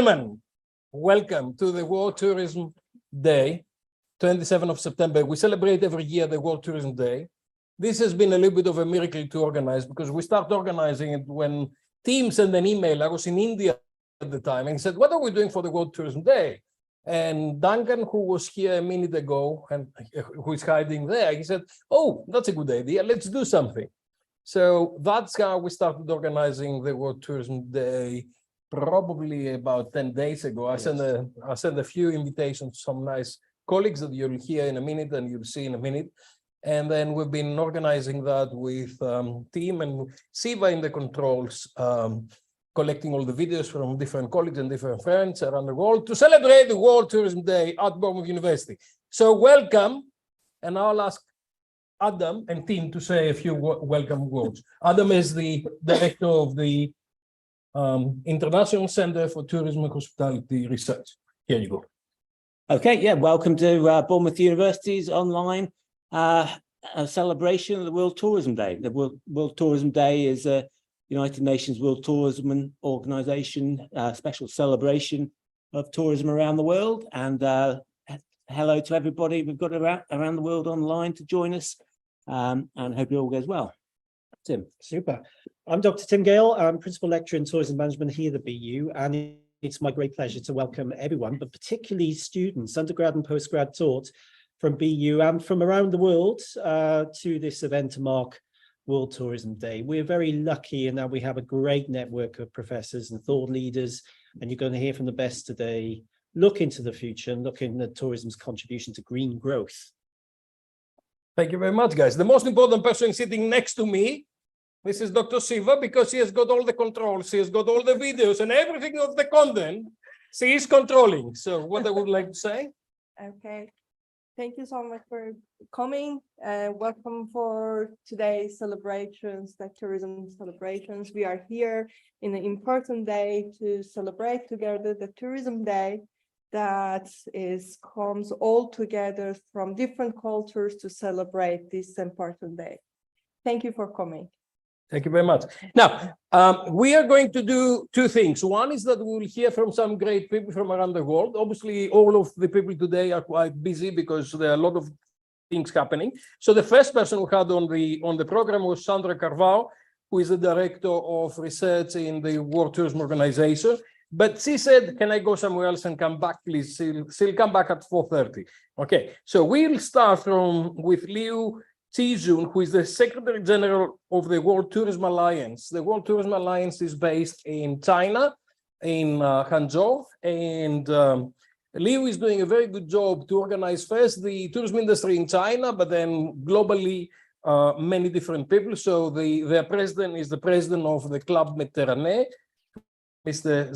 gentlemen, welcome to the World Tourism Day, 27th of September. We celebrate every year the World Tourism Day. This has been a little bit of a miracle to organize because we started organizing it when Tim sent an email. I was in India at the time and said, what are we doing for the World Tourism Day? And Duncan, who was here a minute ago and who is hiding there, he said, oh, that's a good idea. Let's do something. So that's how we started organizing the World Tourism Day probably about 10 days ago. I sent a few invitations to some nice colleagues that you'll hear in a minute and you'll see in a minute. And then we've been organizing that with Tim and Siva in the controls, collecting all the videos from different colleagues and different friends around the world to celebrate the World Tourism Day at Bournemouth University. So welcome, and I'll ask Adam and Tim to say a few welcome words. Adam is the director of the International Center for Tourism and Hospitality Research. Here you go. Okay, yeah, welcome to Bournemouth University's online celebration of the World Tourism Day. The World Tourism Day is a United Nations World Tourism Organization special celebration of tourism around the world. And hello to everybody we've got around the world online to join us, and hope it all goes well. Tim. Super. I'm Dr. Tim Gale. I'm Principal Lecturer in Tourism Management here at the BU, and it's my great pleasure to welcome everyone, but particularly students, undergrad and postgrad taught from BU and from around the world to this event to mark World Tourism Day. We're very lucky in that we have a great network of professors and thought leaders, and you're going to hear from the best today. Look into the future and look into tourism's contribution to green growth. Thank you very much, guys. The most important person sitting next to me, this is Dr. Siva, because he has got all the controls, he has got all the videos and everything of the content. She is controlling. So what I would like to say? Okay. Thank you so much for coming. Welcome for today's celebrations, the tourism celebrations. We are here in an important day to celebrate together the Tourism Day that comes all together from different cultures to celebrate this important day. Thank you for coming. Thank you very much. Now, we are going to do two things. One is that we will hear from some great people from around the world. Obviously, all of the people today are quite busy because there are a lot of things happening. So the first person we had on the program was Sandra Carvalho, who is the director of research in the World Tourism Organization. But she said, can I go somewhere else and come back, please? She'll come back at 4:30. Okay, so we'll start with Liu Tizun, who is the Secretary General of the World Tourism Alliance. The World Tourism Alliance is based in China, in Hangzhou, and Liu is doing a very good job to organize first the tourism industry in China, but then globally many different people. So their president is the president of the Club Mediterranee, Mr.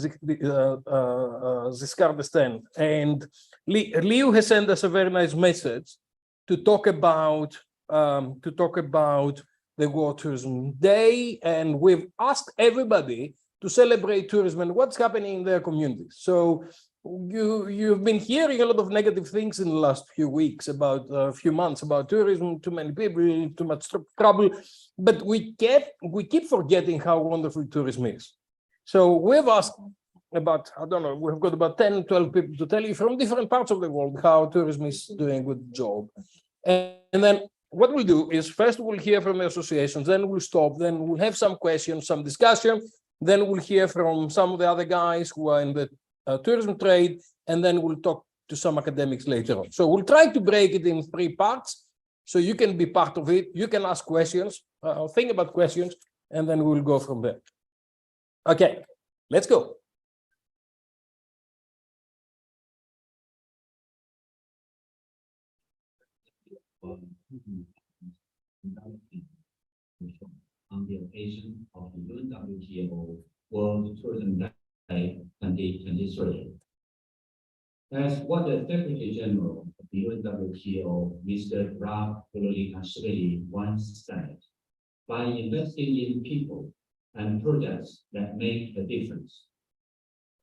Giscard d'Estaing. And Liu has sent us a very nice message to talk about the World Tourism Day, and we've asked everybody to celebrate tourism and what's happening in their communities. So you've been hearing a lot of negative things in the last few weeks, about a few months, about tourism, too many people, too much trouble, but we keep forgetting how wonderful tourism is. So we've asked about, I don't know, we've got about 10, 12 people to tell you from different parts of the world how tourism is doing a good job. And then what we'll do is first we'll hear from the associations, then we'll stop, then we'll have some questions, some discussion, then we'll hear from some of the other guys who are in the tourism trade, and then we'll talk to some academics later on. So we'll try to break it in 3 parts so you can be part of it, you can ask questions, think about questions, and then we'll go from there. Okay, let's go. On the occasion of the UNWTO World Tourism Day 2023. As what the Secretary General of the UNWTO, Mr. Ralph once said, by investing in people and projects that make a difference,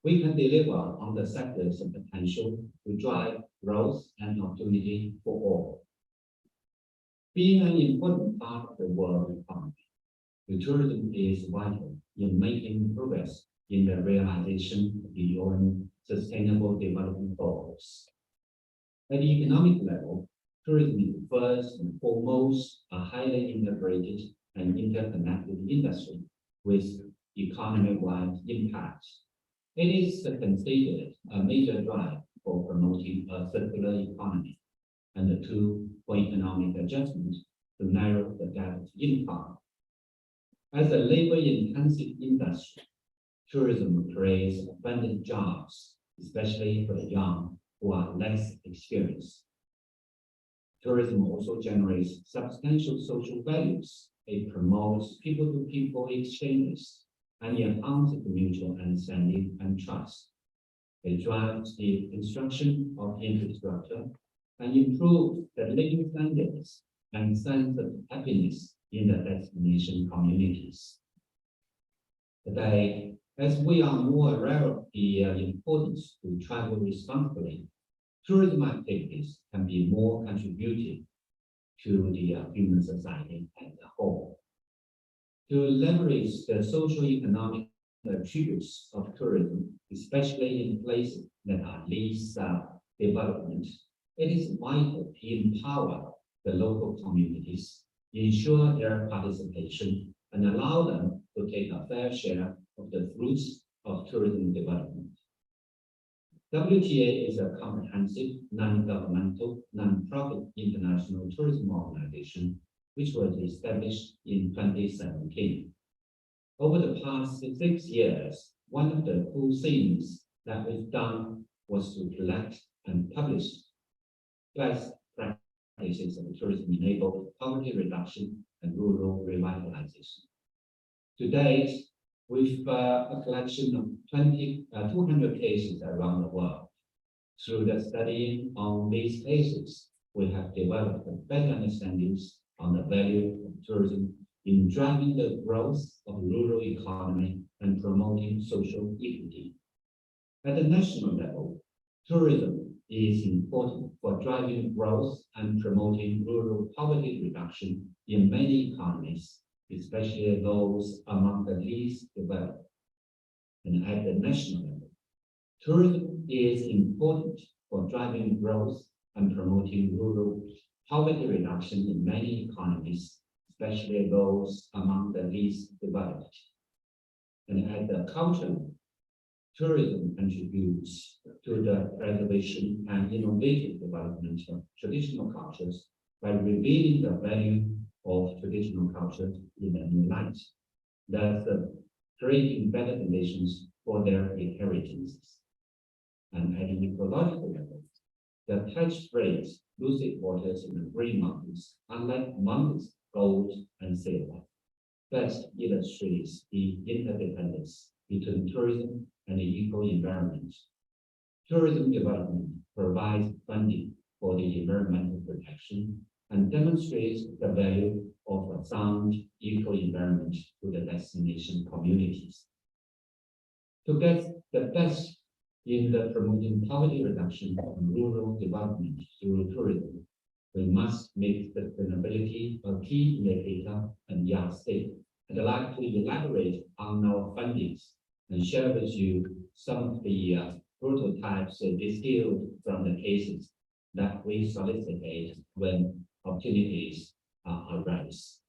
we can deliver on the sector's potential to drive growth and opportunity for all. Being an important part of the world economy, the tourism is vital in making progress in the realization of the UN Sustainable Development Goals. At the economic level, tourism is first and foremost a highly integrated and interconnected industry with economy-wide impact. It is considered a major drive for promoting a circular economy and a tool for economic adjustment to narrow the gap of income. As a labor-intensive industry, tourism creates abundant jobs, especially for the young who are less experienced. Tourism also generates substantial social values. It promotes people-to-people exchanges and enhances mutual understanding and trust. It drives the construction of infrastructure and improves the living standards and sense of happiness in the destination communities. Today, as we are more aware of the importance to travel responsibly, tourism activities can be more contributive to the human society as a whole. To leverage the socio-economic attributes of tourism, especially in places that are least development, it is vital to empower the local communities, ensure their participation, and allow them to take a fair share of the fruits of tourism development. WTA is a comprehensive, non-governmental, non-profit international tourism organization which was established in 2017. Over the past 6 years, one of the cool things that we've done was to collect and publish best practices of tourism-enabled poverty reduction and rural revitalization. To date, with a collection of 200 cases around the world. Through the studying on these cases, we have developed better understandings on the value of tourism in driving the growth of rural economy and promoting social equity. At the national level, tourism is important for driving growth and promoting rural poverty reduction in many economies, especially those among the least developed. And at the national level, tourism is important for driving growth and promoting rural poverty reduction in many economies, especially those among the least developed. And at the cultural level, tourism contributes to the preservation and innovative development of traditional cultures by revealing the value of traditional culture in a new light, thus creating better conditions for their inheritances. And at an ecological level, the touch-free lucid waters in the green mountains, unlike mountains, gold and silver, best illustrates the interdependence between tourism and the eco-environment. Tourism development provides funding for the environmental protection and demonstrates the value of a sound eco-environment to the destination communities. To get the best in the promoting poverty reduction and rural development through tourism, we must make sustainability a key indicator and yardstick. I'd like to elaborate on our findings and share with you some of the prototypes distilled from the cases that we solicited when opportunities arise.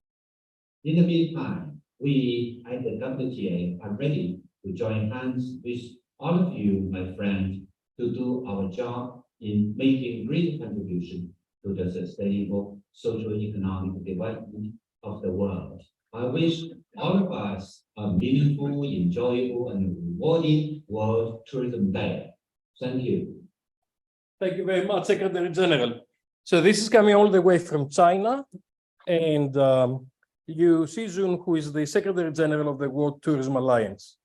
In the meantime, we at the WTA are ready to join hands with all of you, my friends, to do our job in making great contribution to the sustainable socio-economic development of the world. I wish all of us a meaningful, enjoyable, and rewarding World Tourism Day. Thank you. Thank you very much, Secretary General. So this is coming all the way from China, and Yu Xizun, who is the Secretary General of the World Tourism Alliance.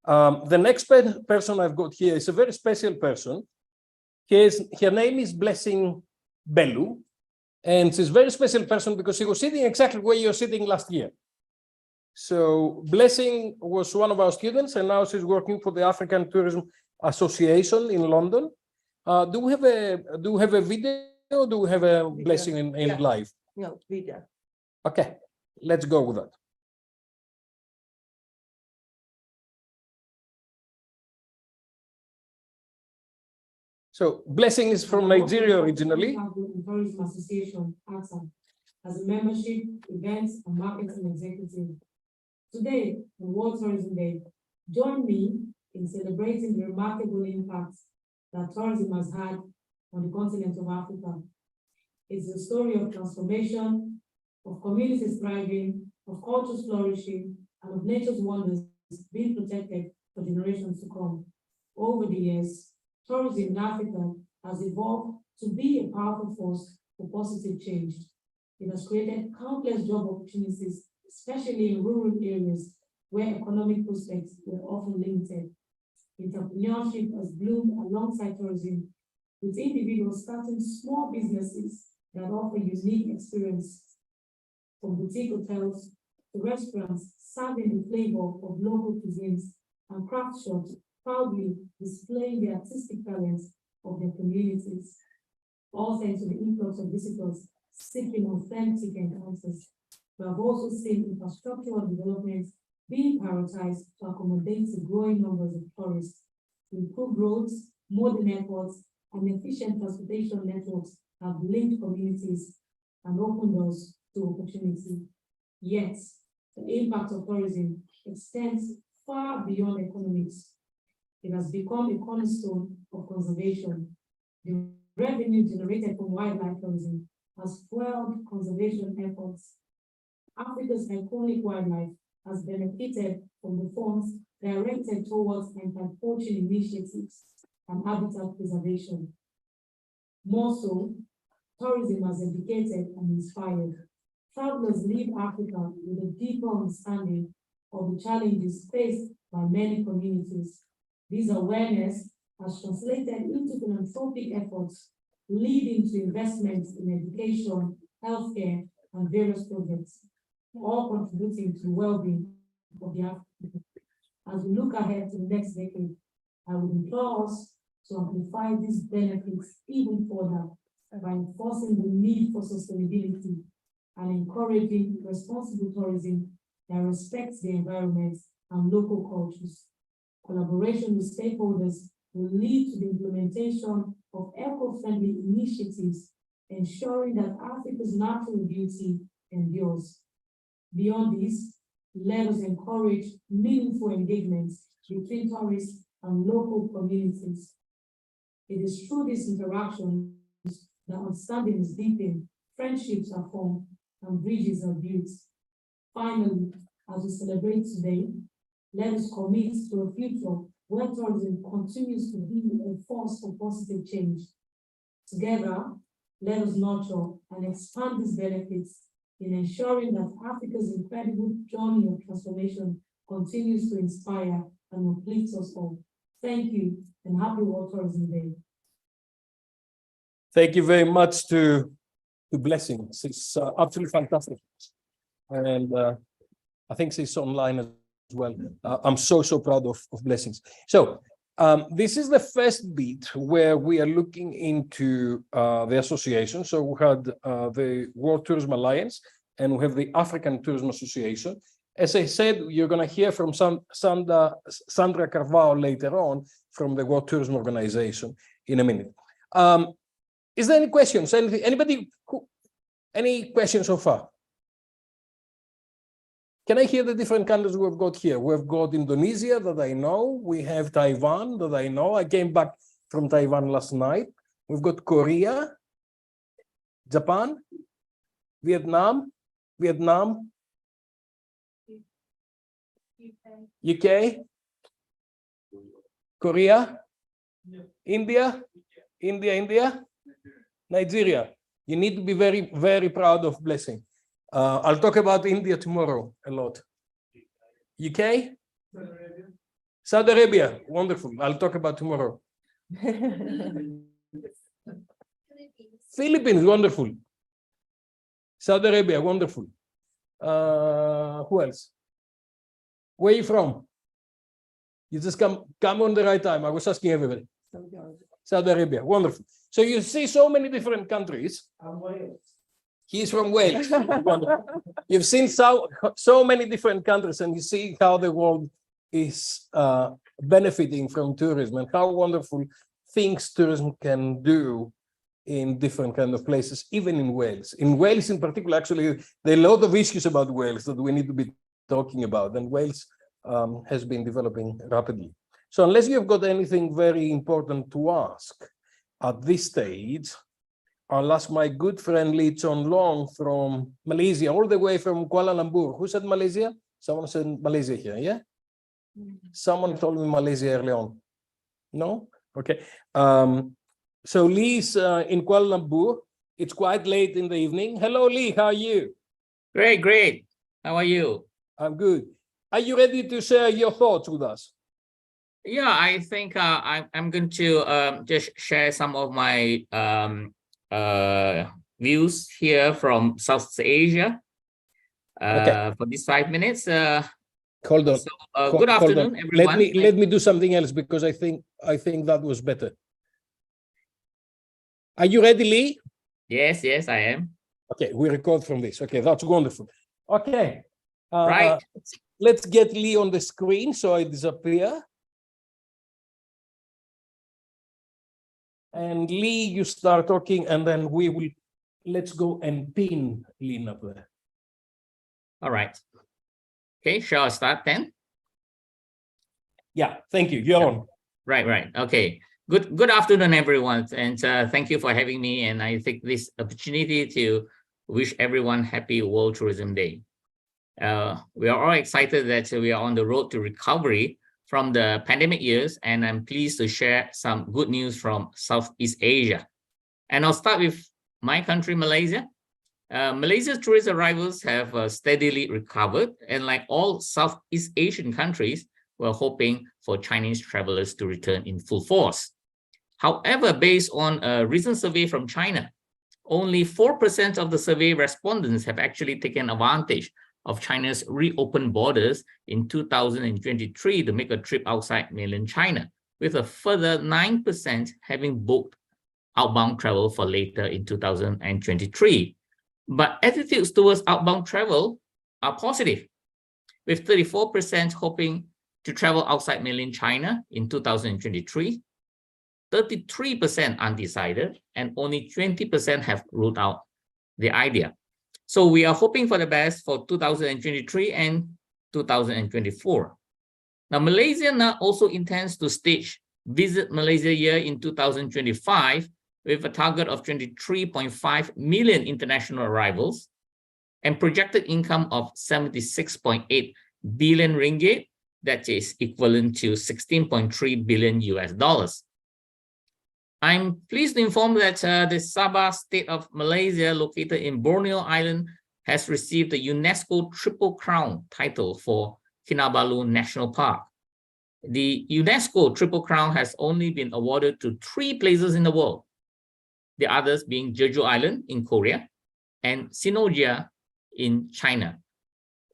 The next person I've got here is a very special person. Her name is Blessing Bellu, and she's a very special person because she was sitting exactly where you're sitting last year. So Blessing was one of our students, and now she's working for the African Tourism Association in London. Do we have a video? Or do we have a Blessing in live? No, video. Okay, let's go with that. So Blessing is from Nigeria originally. Tourism Association, ATA, as a membership, events, and marketing executive. Today, on World Tourism Day, join me in celebrating the remarkable impact that tourism has had on the continent of Africa. It's a story of transformation, of communities thriving, of cultures flourishing, and of nature's wonders being protected for generations to come. Over the years, tourism in Africa has evolved to be a powerful force for positive change. It has created countless job opportunities, especially in rural areas where economic prospects were often limited. Entrepreneurship has bloomed alongside tourism, with individuals starting small businesses that offer unique experiences, from boutique hotels to restaurants serving the flavor of local cuisines, and craft shops proudly displaying the artistic talents of their communities, all thanks to the influx of visitors seeking authentic encounters. We have also seen infrastructural developments being prioritized to accommodate the growing numbers of tourists. Improved roads, modern airports, and efficient transportation networks have linked communities and opened doors to opportunity. Yet, the impact of tourism extends far beyond economics. It has become a cornerstone of conservation. The revenue generated from wildlife tourism has fueled conservation efforts. Africa's iconic wildlife has benefited from the funds directed towards anti-poaching initiatives and habitat preservation. More so, tourism has educated and inspired. Travelers leave Africa with a deeper understanding of the challenges faced by many communities. This awareness has translated into philanthropic efforts, leading to investments in education, healthcare, and various projects, all contributing to the well-being of the African. As we look ahead to the next decade, I would implore us to amplify these benefits even further by enforcing the need for sustainability and encouraging responsible tourism that respects the environment and local cultures. Collaboration with stakeholders will lead to the implementation of eco-friendly initiatives, ensuring that Africa's natural beauty endures. Beyond this, let us encourage meaningful engagements between tourists and local communities. It is through these interactions that understanding is deepened, friendships are formed, and bridges are built. Finally, as we celebrate today, let us commit to a future where tourism continues to be a force for positive change. Together, let us nurture and expand these benefits in ensuring that Africa's incredible journey of transformation continues to inspire and uplift us all. Thank you, and happy World Tourism Day. Thank you very much to Blessing. It's absolutely fantastic. And I think she's online as well. I'm so proud of Blessings. So this is the first bit where we are looking into the association. So we had the World Tourism Alliance and we have the African Tourism Association. As I said, you're going to hear from Sandra Carvalho later on from the World Tourism Organization in a minute. Is there any questions? Anybody? Any questions so far? Can I hear the different countries we've got here? We've got Indonesia that I know. We have Taiwan that I know. I came back from Taiwan last night. We've got Korea, Japan, Vietnam, UK, Korea, India, Nigeria. You need to be very, very proud of Blessing. I'll talk about India tomorrow a lot. UK? Saudi Arabia, wonderful. I'll talk about tomorrow. Philippines, wonderful. Saudi Arabia, wonderful. Who else? Where are you from? You just come on the right time. I was asking everybody. Saudi Arabia, wonderful. So you see so many different countries. He's from Wales. You've seen so many different countries and you see how the world is benefiting from tourism and how wonderful things tourism can do in different kind of places, even in Wales. In Wales in particular, actually, there are a lot of issues about Wales that we need to be talking about, and Wales has been developing rapidly. So unless you've got anything very important to ask at this stage, I'll ask my good friend Lee Chon Long from Malaysia, all the way from Kuala Lumpur. Who said Malaysia? Someone said Malaysia here, yeah? Someone told me Malaysia early on. No? Okay. So Lee's in Kuala Lumpur. It's quite late in the evening. Hello, Lee. How are you? Great, great. How are you? I'm good. Are you ready to share your thoughts with us? Yeah, I think I'm going to just share some of my views here from Southeast Asia for these 5 minutes. Hold on. So, good afternoon, everyone. Let me do something else because I think that was better. Are you ready, Lee? Yes, yes, I am. Okay, we record from this. Okay, that's wonderful. Okay. Right. Let's get Lee on the screen so I disappear. And Lee, you start talking, and then let's go and pin Lee up there. All right. Okay, shall I start then? Yeah, thank you. You're on. Right. Okay. Good afternoon, everyone, and thank you for having me. And I take this opportunity to wish everyone happy World Tourism Day. We are all excited that we are on the road to recovery from the pandemic years, and I'm pleased to share some good news from Southeast Asia. And I'll start with my country, Malaysia. Malaysia's tourist arrivals have steadily recovered, and like all Southeast Asian countries, we're hoping for Chinese travelers to return in full force. However, based on a recent survey from China, only 4% of the survey respondents have actually taken advantage of China's reopened borders in 2023 to make a trip outside mainland China, with a further 9% having booked outbound travel for later in 2023. But attitudes towards outbound travel are positive, with 34% hoping to travel outside mainland China in 2023, 33% undecided, and only 20% have ruled out the idea. So we are hoping for the best for 2023 and 2024. Now, Malaysia now also intends to stage Visit Malaysia Year in 2025 with a target of 23.5 million international arrivals and projected income of 76.8 billion ringgit, that is equivalent to $16.3 billion US. I'm pleased to inform that the Sabah state of Malaysia, located in Borneo Island, has received the UNESCO Triple Crown title for Kinabalu National Park. The UNESCO Triple Crown has only been awarded to 3 places in the world, the others being Jeju Island in Korea and Sinogia in China.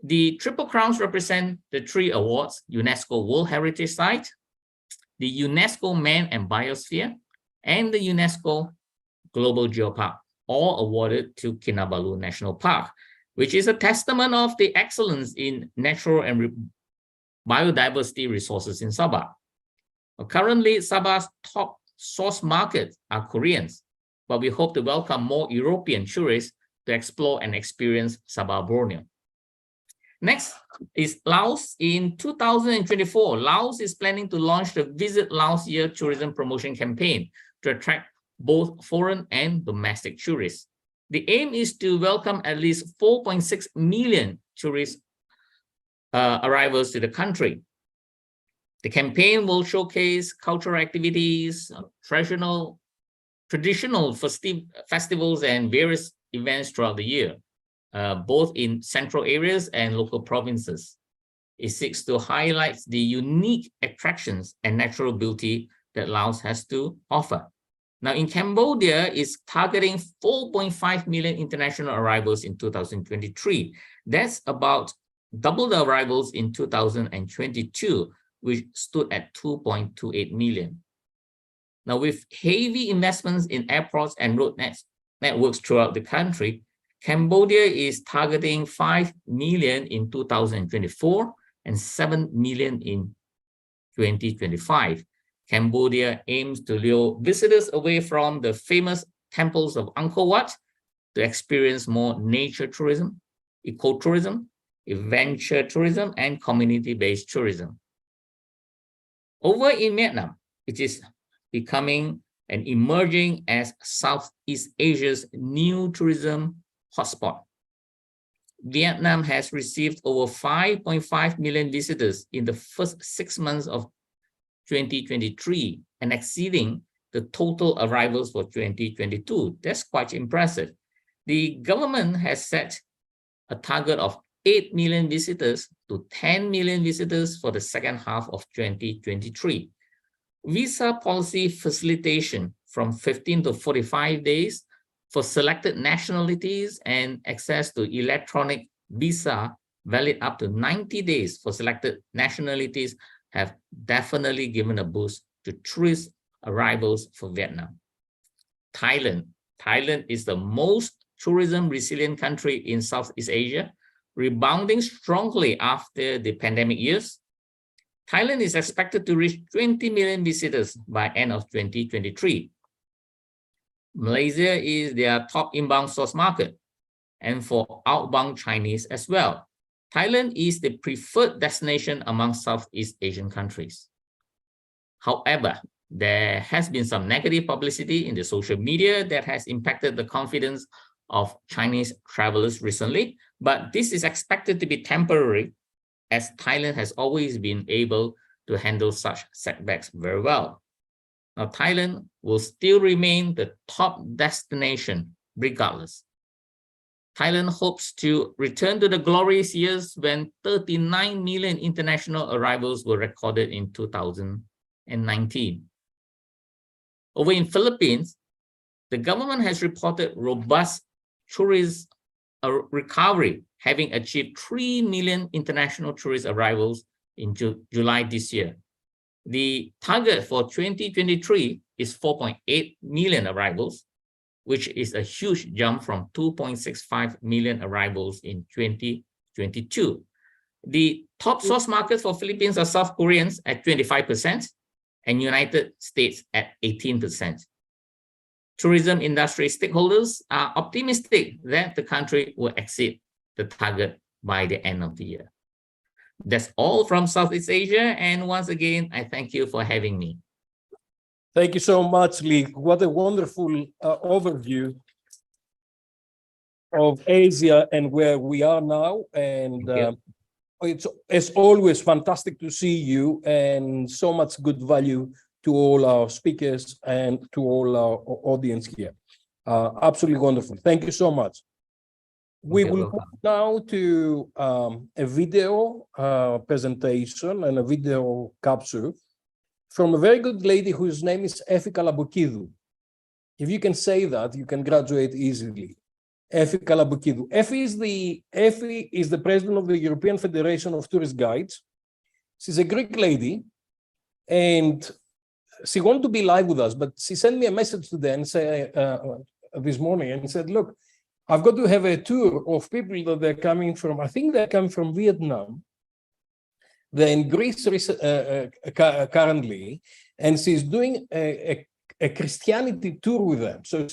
The Triple Crowns represent the 3 awards: UNESCO World Heritage Site, the UNESCO Man and Biosphere, and the UNESCO Global Geopark, all awarded to Kinabalu National Park, which is a testament of the excellence in natural and biodiversity resources in Sabah. Currently, Sabah's top source markets are Koreans, but we hope to welcome more European tourists to explore and experience Sabah Borneo. Next is Laos. In 2024, Laos is planning to launch the Visit Laos Year Tourism Promotion Campaign to attract both foreign and domestic tourists. The aim is to welcome at least 4.6 million tourist arrivals to the country. The campaign will showcase cultural activities, traditional festivals, and various events throughout the year, both in central areas and local provinces. It seeks to highlight the unique attractions and natural beauty that Laos has to offer. Now, in Cambodia, it's targeting 4.5 million international arrivals in 2023. That's about double the arrivals in 2022, which stood at 2.28 million. Now, with heavy investments in airports and road networks throughout the country, Cambodia is targeting 5 million in 2024 and 7 million in 2025. Cambodia aims to lure visitors away from the famous temples of Angkor Wat to experience more nature tourism, ecotourism, adventure tourism, and community-based tourism. Over in Vietnam, it is becoming and emerging as Southeast Asia's new tourism hotspot. Vietnam has received over 5.5 million visitors in the first 6 months of 2023 and exceeding the total arrivals for 2022. That's quite impressive. The government has set a target of 8 million visitors to 10 million visitors for the second half of 2023. Visa policy facilitation from 15 to 45 days for selected nationalities and access to electronic visa valid up to 90 days for selected nationalities have definitely given a boost to tourist arrivals for Vietnam. Thailand is the most tourism resilient country in Southeast Asia, rebounding strongly after the pandemic years. Thailand is expected to reach 20 million visitors by end of 2023. Malaysia is their top inbound source market, and for outbound Chinese as well. Thailand is the preferred destination among Southeast Asian countries. However, there has been some negative publicity in the social media that has impacted the confidence of Chinese travelers recently, but this is expected to be temporary as Thailand has always been able to handle such setbacks very well. Now, Thailand will still remain the top destination regardless. Thailand hopes to return to the glorious years when 39 million international arrivals were recorded in 2019. Over in Philippines, the government has reported robust tourist recovery, having achieved 3 million international tourist arrivals in July this year. The target for 2023 is 4.8 million arrivals, which is a huge jump from 2.65 million arrivals in 2022. The top source markets for Philippines are South Koreans at 25% and United States at 18%. Tourism industry stakeholders are optimistic that the country will exceed the target by the end of the year. That's all from Southeast Asia. And once again, I thank you for having me. Thank you so much, Lee. What a wonderful overview of Asia and where we are now. And it's always fantastic to see you, and so much good value to all our speakers and to all our audience here. Absolutely wonderful. Thank you so much. We will move now to a video presentation and a video capture from a very good lady whose name is Effie Kalabukidu. If you can say that, you can graduate easily. Effie Kalabukidu. Effie is the president of the European Federation of Tourist Guides. She's a Greek lady, and she wanted to be live with us, but she sent me a message today and say this morning and said, look, I've got to have a tour of people that they're coming from, I think they're coming from Vietnam. They're in Greece currently, and she's doing a Christianity tour with them. So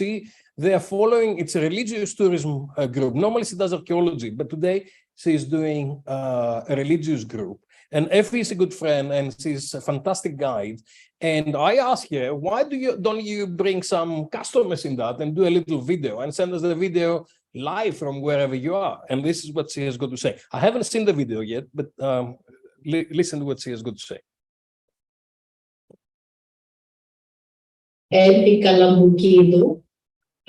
they are following, it's a religious tourism group. Normally she does archaeology, but today she's doing a religious group. And Effie is a good friend, and she's a fantastic guide. And I asked her, why don't you bring some customers in that and do a little video and send us the video live from wherever you are? And this is what she has got to say. I haven't seen the video yet, but listen to what she has got to say. Effie Kalabukidu.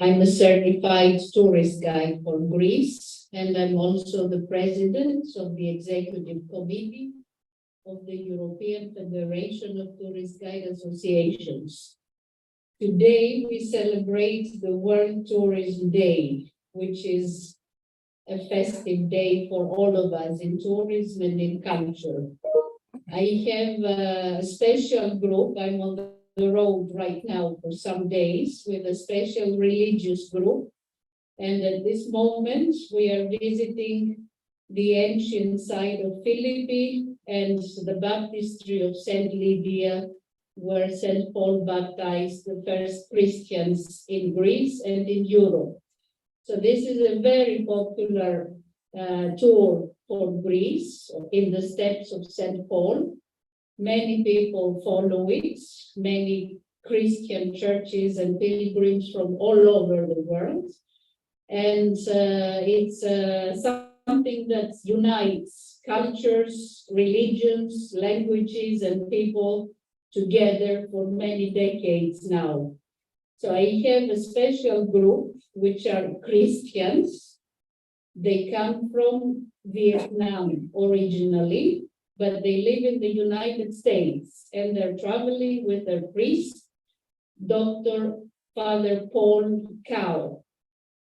I'm a certified tourist guide for Greece, and I'm also the president of the executive committee of the European Federation of Tourist Guide Associations. Today, we celebrate the World Tourism Day, which is a festive day for all of us in tourism and in culture. I have a special group. I'm on the road right now for some days with a special religious group. And at this moment, we are visiting the ancient site of Philippi and the baptistry of Saint Lydia where St. Paul baptized the first Christians in Greece and in Europe. So this is a very popular tour for Greece in the steps of St. Paul. Many people follow it, many Christian churches and pilgrims from all over the world. And it's something that unites cultures, religions, languages, and people together for many decades now. So I have a special group, which are Christians. They come from Vietnam originally, but they live in the United States, and they're traveling with their priest, Dr. Father Paul Cow.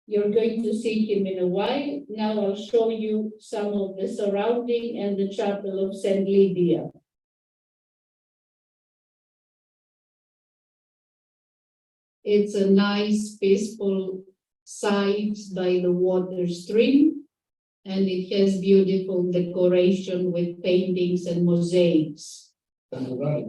You're going to see him in a while. Now I'll show you some of the surrounding and the chapel of St. Lydia. It's a nice, peaceful site by the water stream, and it has beautiful decoration with paintings and mosaics. All right.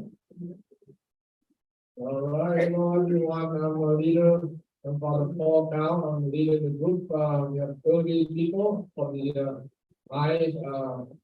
All right, hello everyone. I'm a leader. I'm Father Paul Cow. I'm the leader of the group. We have 30 people for the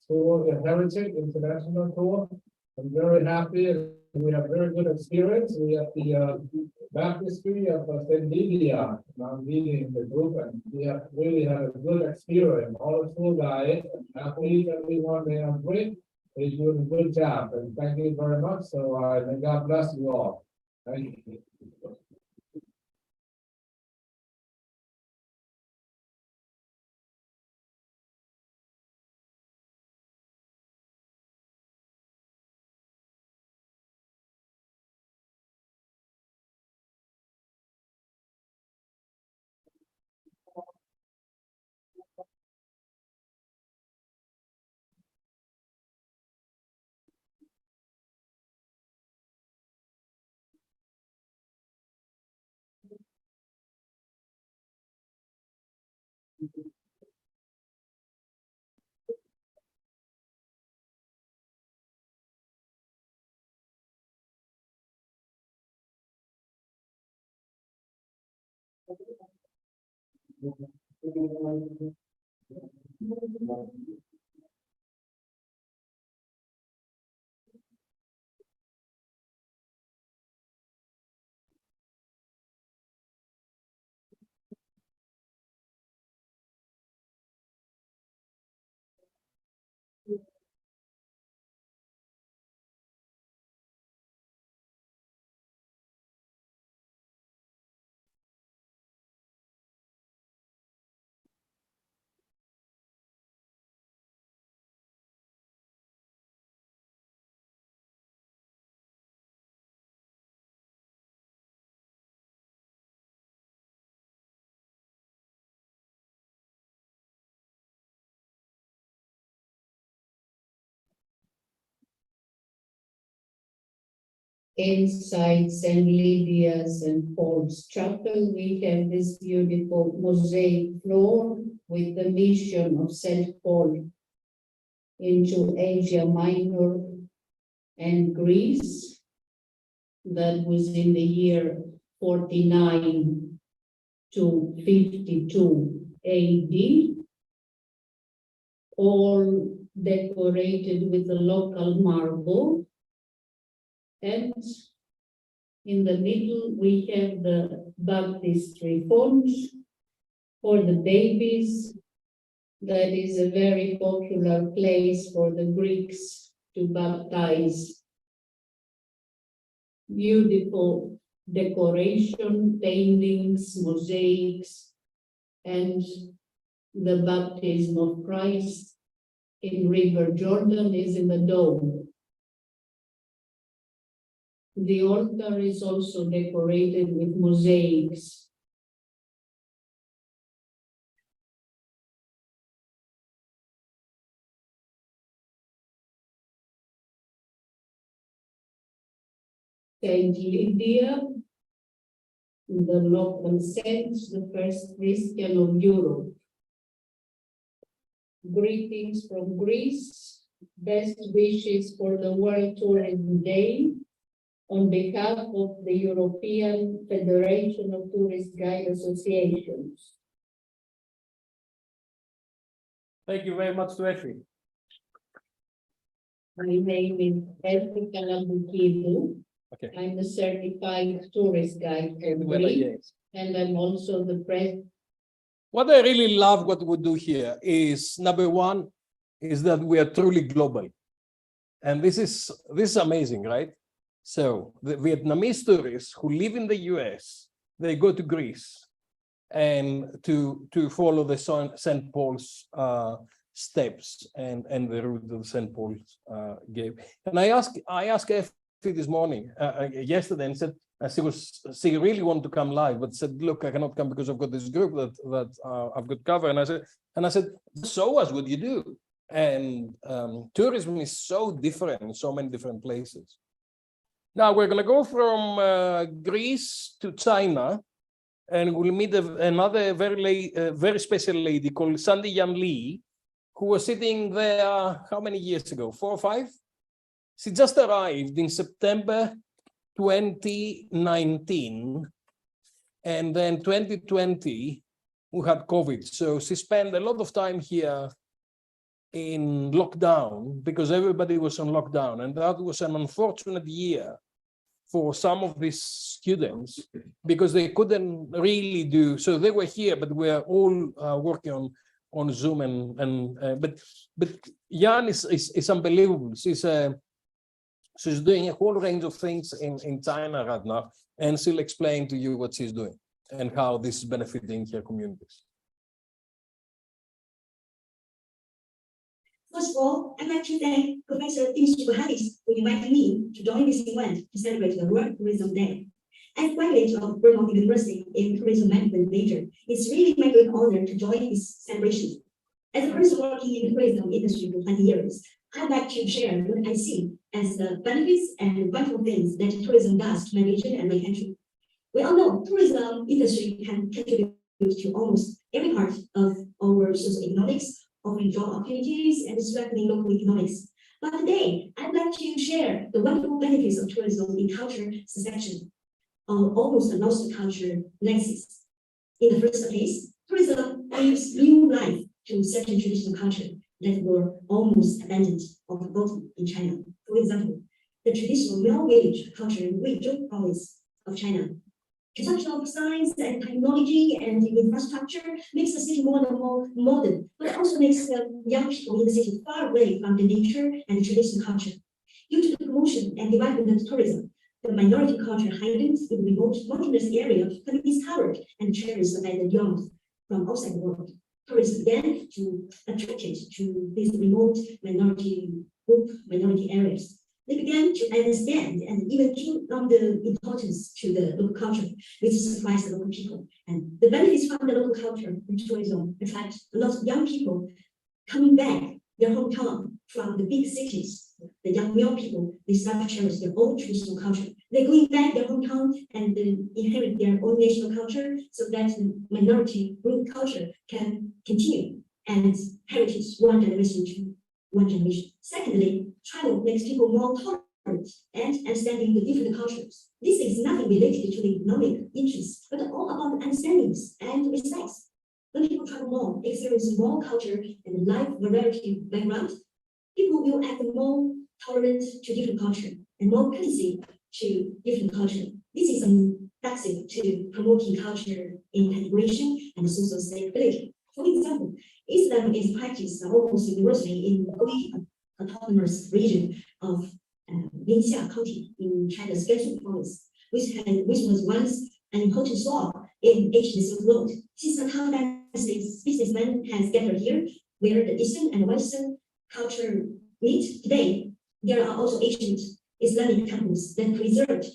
tour, the Heritage International Tour. I'm very happy. We have very good experience. We have the baptistry of St. Lydia. I'm leading the group, and we have really had a good experience. All the tour guides, athletes, everyone, they are great. They're doing a good job, and thank you very much. So may God bless you all. Thank you. Inside St. Lydia's and Paul's chapel, we have this beautiful mosaic floor with the mission of St. Paul into Asia Minor and Greece. That was in the year 49 to 52 AD. All decorated with the local marble. And in the middle, we have the baptistry font for the babies. That is a very popular place for the Greeks to baptize. Beautiful decoration, paintings, mosaics, and the baptism of Christ in River Jordan is in the dome. The altar is also decorated with mosaics. St. Lydia, the local saint, the first Christian of Europe. Greetings from Greece. Best wishes for the World Tourism Day. on behalf of the European Federation of Tourist Guide Associations. Thank you very much to Effie. My name is Effie Kalabukidu. Okay. I'm a certified tourist guide from Greece, and I'm also the president. What I really love what we do here is, number one, is that we are truly global. And this is amazing, right? So the Vietnamese tourists who live in the US, they go to Greece and to follow the St. Paul's steps and the route that St. Paul's gave. And I asked Effie this morning, yesterday, and said, she really wanted to come live, but said, look, I cannot come because I've got this group that I've got covered. And I said, show us what you do. And tourism is so different in so many different places. Now we're going to go from Greece to China, and we'll meet another very special lady called Sandy Yan Lee, who was sitting there, how many years ago? 4 or 5? She just arrived in September 2019, and then 2020, we had COVID. So she spent a lot of time here in lockdown because everybody was on lockdown. And that was an unfortunate year for some of these students because they couldn't really do, so they were here, but we're all working on Zoom but Jan is unbelievable. She's doing a whole range of things in China right now, and she'll explain to you what she's doing and how this is benefiting her communities. First of all, I'd like to thank Professor Buhalis for inviting me to join this event to celebrate the World Tourism Day. As graduate of Bournemouth University in tourism management major, it's really my great honor to join this celebration. As a person working in the tourism industry for 20 years, I'd like to share what I see as the benefits and wonderful things that tourism does to my region and my country. We all know tourism industry can contribute to almost every part of our socio-economics, offering job opportunities and strengthening local economics. But today, I'd like to share the wonderful benefits of tourism in culture succession, almost a lost culture legacies. In the first place, tourism gives new life to certain traditional culture that were almost abandoned or forgotten in China. For example, the traditional Miao village culture in Guizhou province of China. Consumption of science and technology and infrastructure makes the city more and more modern, but also makes the young people in the city far away from the nature and traditional culture. Due to the promotion and development of tourism, the minority culture hidden in the remote mountainous area can be discovered and cherished by the young from outside the world. Tourists began to attracted to these remote minority areas. They began to understand and even key on the importance to the local culture, which supplies the local people. And the benefits from the local culture and tourism attract a lot of young people coming back their hometown from the big cities. The young people, they start to cherish their own traditional culture. They're going back their hometown and inherit their own national culture so that the minority group culture can continue and heritage one generation to one generation. Secondly, travel makes people more tolerant and understanding the different cultures. This is nothing related to the economic interests, but all about understandings and respects. When people travel more, experience more culture and life variety background, people will act more tolerant to different culture and more courtesy to different culture. This is conducive to promoting culture integration and social stability. For example, Islam is practiced almost universally in the autonomous region of Ningxia County in China's Gansu province, which was once an important source in ancient Silk Road. Since the Tang Dynasty's businessmen has gathered here, where the Eastern and Western culture meet today, there are also ancient Islamic temples that preserved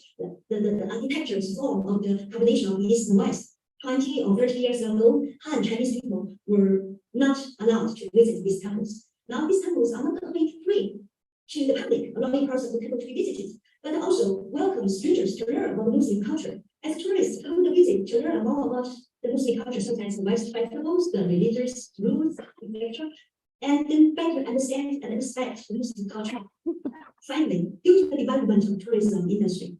the architecture's form of the combination of East and West. 20 or 30 years ago, Han Chinese people were not allowed to visit these temples. Now these temples are not only free to the public, allowing parts of the temple to be visited, but also welcome strangers to learn about the Muslim culture. As tourists come to visit to learn more about the Muslim culture, sometimes the West festivals, the religious rules, etc., and then better understand and respect the Muslim culture. Finally, due to the development of tourism industry,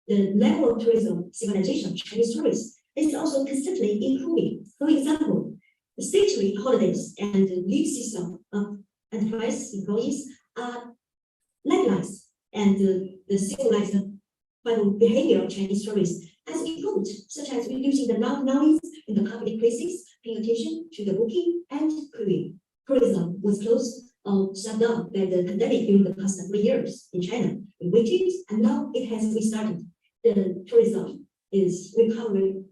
the level of tourism civilization of Chinese tourists is also constantly improving. For example, the statutory holidays and the leave system of enterprise employees are legalized, and the civilized behavior of Chinese tourists has improved, such as reducing the loud noise in the public places, paying attention to the booking and queuing. Tourism was closed or shut down by the pandemic during the past 3 years in China. We waited, and now it has restarted. The tourism is recovering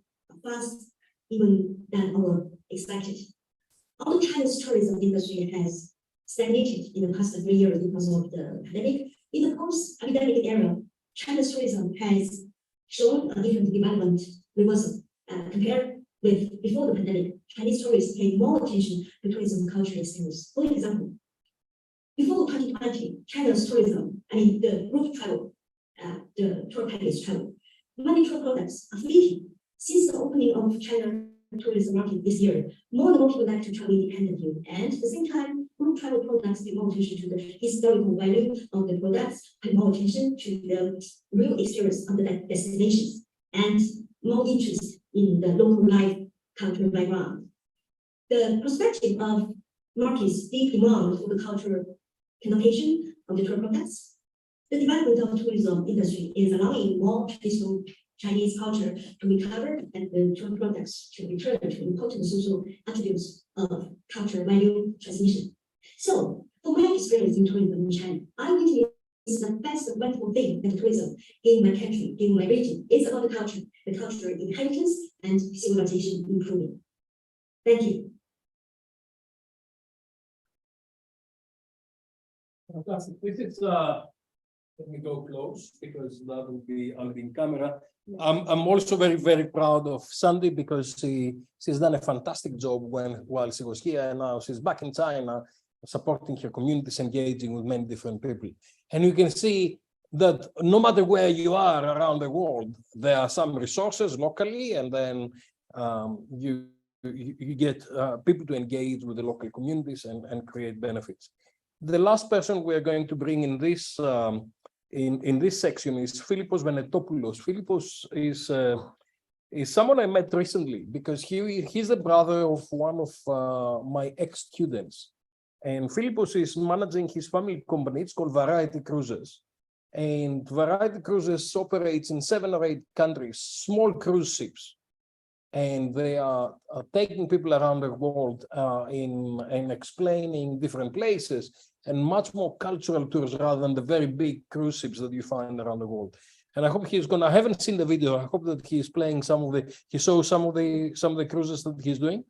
fast, even than our expected. Although China's tourism industry has stagnated in the past 3 years because of the pandemic, in the post-pandemic era, China's tourism has shown a different development reversal compared with before the pandemic. Chinese tourists paid more attention to tourism cultural experience. For example, before 2020, China's tourism, the group travel, the tour package travel, many tour products are fleeting. Since the opening of China tourism market this year, more and more people like to travel independently, and at the same time, group travel products pay more attention to the historical value of the products, pay more attention to the real experience of the destinations, and more interest in the local life, cultural background. The perspective of market's deep demand for the cultural connotation of the tour products. The development of tourism industry is allowing more traditional Chinese culture to recover and the tour products to return to important social attributes of cultural value transmission. So, for my experience in tourism in China, I think it's the best wonderful thing that tourism in my country, in my region, is about the cultural inheritance and civilization improving. Thank you. Fantastic. This is let me go close because that will be on in camera. I'm also very, very proud of Sandy because she's done a fantastic job while she was here, and now she's back in China supporting her communities, engaging with many different people. And you can see that no matter where you are around the world, there are some resources locally, and then you get people to engage with the local communities and create benefits. The last person we're going to bring in this in this section is Philippos Venetopoulos. Philippos is someone I met recently because he's the brother of one of my ex-students. And Philippos is managing his family company. It's called Variety Cruises. And Variety Cruises operates in 7 or 8 countries, small cruise ships. And they are taking people around the world in explaining different places and much more cultural tours rather than the very big cruise ships that you find around the world. And I hope he's gonna, I haven't seen the video. I hope that he's playing he saw some of the cruises that he's doing.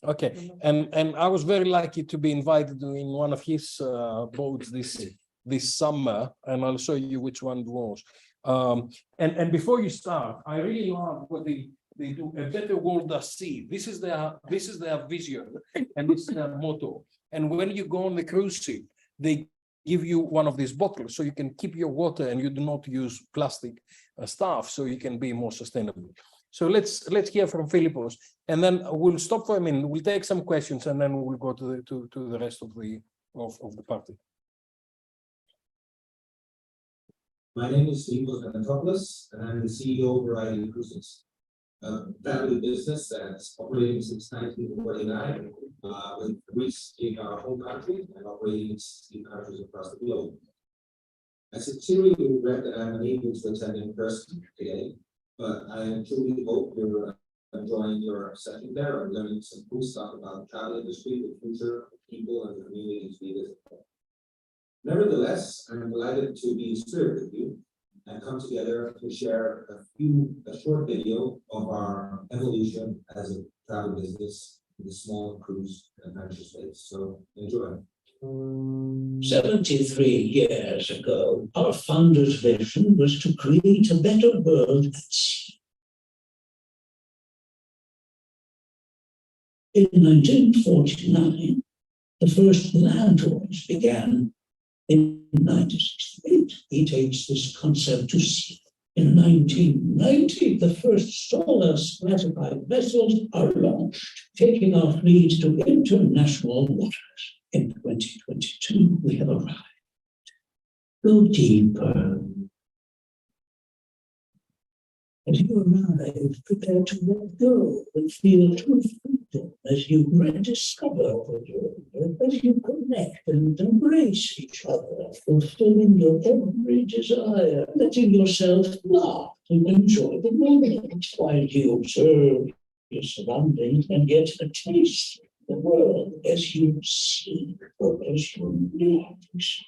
Okay, and I was very lucky to be invited in one of his boats this summer, and I'll show you which one it was. And before you start, I really love what they do, a better world at sea. This is their vision, and it's their motto. And when you go on the cruise ship, they give you one of these bottles so you can keep your water and you do not use plastic stuff, so you can be more sustainable. So let's hear from Philippos, and then we'll stop for a minute. We'll take some questions, and then we'll go to the rest of the party. My name is Philippos Venetopoulos, and I'm the CEO of Variety Cruises, a family business that's operating since 1949, with roots in our home country and operating in 16 countries across the globe. I sincerely regret that I'm unable to attend in person today, but I truly hope you're enjoying your session there and learning some cool stuff about the travel industry, the future, people, and the communities we visit. Nevertheless, I'm delighted to be in spirit with you and come together to share a short video of our evolution as a travel business in the small cruise and adventure space. So enjoy. 73 years ago, our founder's vision was to create a better world at sea. In 1949, the first land tours began. In 1968, he takes this concept to sea. In 1990, the first solar classified vessels are launched, taking our fleet to international waters. In 2022, we have arrived. Go deeper. As you arrive, prepare to let go and feel true freedom as you rediscover the joy, as you connect and embrace each other, fulfilling your every desire, letting yourself laugh and enjoy the moment while you observe your surroundings and get a taste of the world as you see or as you relax.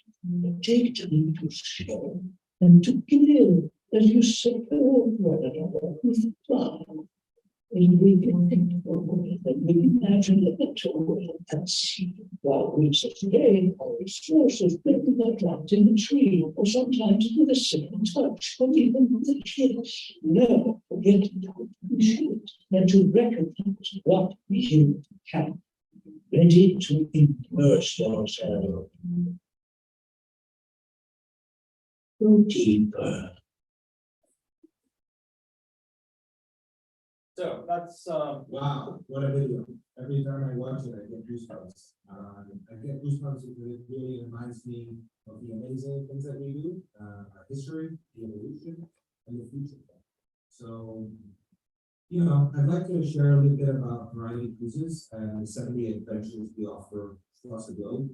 Take time to show and to give as you support one another with love. And we can think for a moment that we imagine the better world and see while we sustain our resources, putting that dropped in the tree, or sometimes with a simple touch, or even with a kiss. Never forget to appreciate and to recognize what you have. Ready to immerse yourself. Go deeper. So that's Wow, what a video. Every time I watch it, I get goosebumps. I get goosebumps because it really reminds me of the amazing things that we do, our history, the evolution, and the future. So, you know, I'd like to share a little bit about Variety Cruises and the 70 adventures we offer across the globe,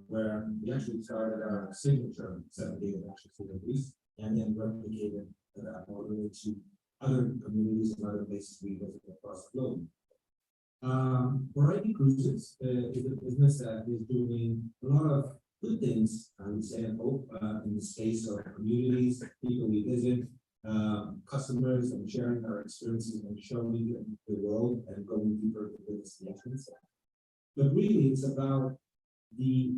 where we actually started our signature 70 adventures for Greece and then replicated that all the way to other communities and other places we visit across the globe. Variety Cruises is a business that is doing a lot of good things, I would say, I hope, in the space of communities, people we visit, customers, and sharing our experiences and showing the world and going deeper into business connections. But really, it's about the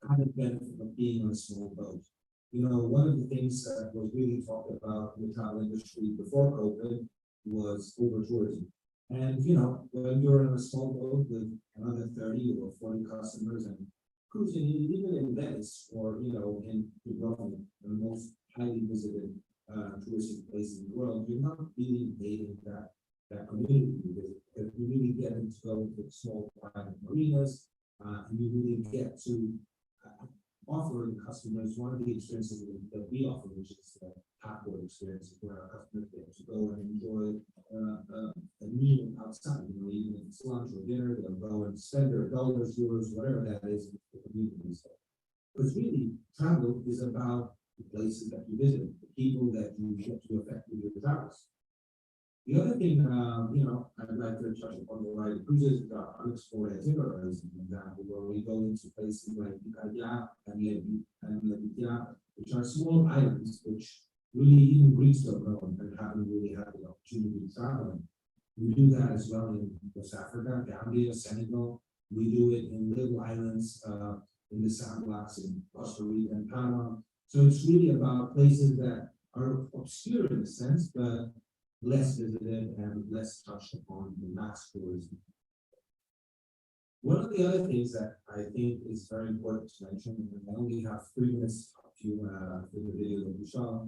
kind of benefit of being on a small boat. You know, one of the things that was really talked about in the travel industry before COVID was over tourism. And, you know, when you're in a small boat with another 30 or 40 customers and cruising, even in Venice or, you know, in Dubrovnik, the most highly visited touristic places in the world, you're not really invading that community because you really get to go into small private marinas and you really get to offering customers one of the experiences that we offer, which is the outdoor experience, where our customers get to go and enjoy a meal outside. You know, even if it's lunch or dinner, they'll go and spend their dollars, euros, whatever that is, the community stuff. Because really, travel is about the places that you visit, the people that you get to affect with your travels. The other thing, you know, I'd like to touch upon the Variety Cruises, unexplored itineraries, an example, where we go into places like Italia and Levitia, which are small islands, which really even Greeks don't know and haven't really had the opportunity to travel in. We do that as well in West Africa, Gambia, Senegal. We do it in little islands in the sandbox in Costa Rica and Panama. So it's really about places that are obscure in a sense, but less visited and less touched upon in mass tourism. One of the other things that I think is very important to mention, and I only have 3 minutes to the video that you saw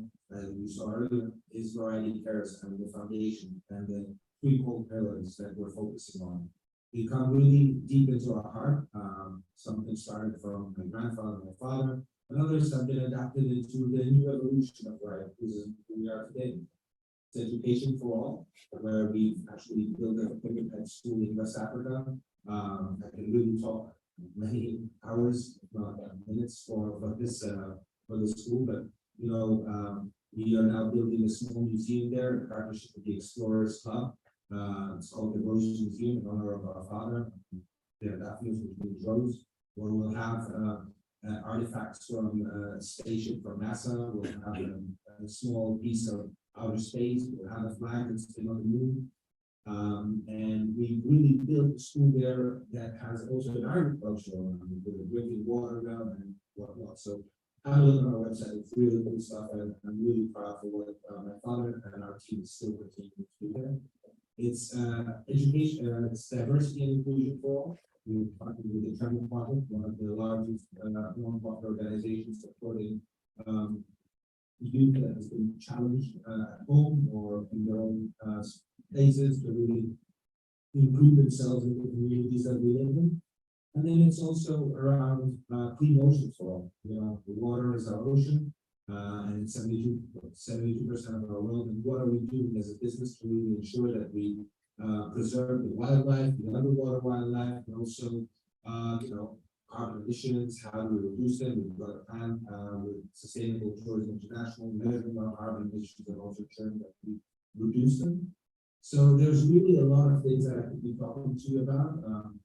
earlier, is Variety Cares and the foundation and the 3 core pillars that we're focusing on. We come really deep into our heart. Something started from my grandfather and my father, and others have been adapted into the new evolution of Variety, which is who we are today. It's education for all, where we've actually built a pet school in West Africa. I can really talk many hours, if not minutes, for this for the school, but you know, we are now building a small museum there in partnership with the Explorers Club. It's called the Rose Museum in honor of our father, their nephews, which means Rose, where we'll have artifacts from a spaceship from NASA. We'll have a small piece of outer space. We'll have a flag that's been on the moon. And we really built a school there that has also an agriculture with a drinking water well and whatnot. So have a look on our website. It's really cool stuff, and I'm really proud for what my father and our team is still continuing to do there. It's education, it's diversity and inclusion for all. We've partnered with the Trevor Project, one of the largest non-profit organizations supporting youth that has been challenged at home or in their own places to really improve themselves in the communities that we live in. And then it's also around clean oceans for all. You know, the water is our ocean. and 72% of our wealth. And what are we doing as a business to really ensure that we preserve the wildlife, the underwater wildlife, and also, carbon emissions, how do we reduce them? We've got a plan with Sustainable Tourism International, measuring our carbon emissions and also ensuring that we reduce them. So there's really a lot of things that I could be talking to you about.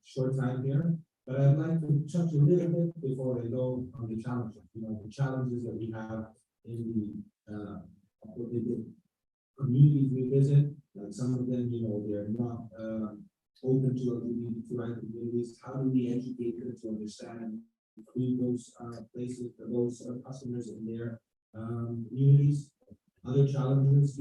Short time here, but I'd like to touch a little bit before I go on the challenges. The challenges that we have in the communities we visit. Like some of them, they're not open to LGBTQI communities. How do we educate them to understand and include those places, those customers in their communities? Other challenges,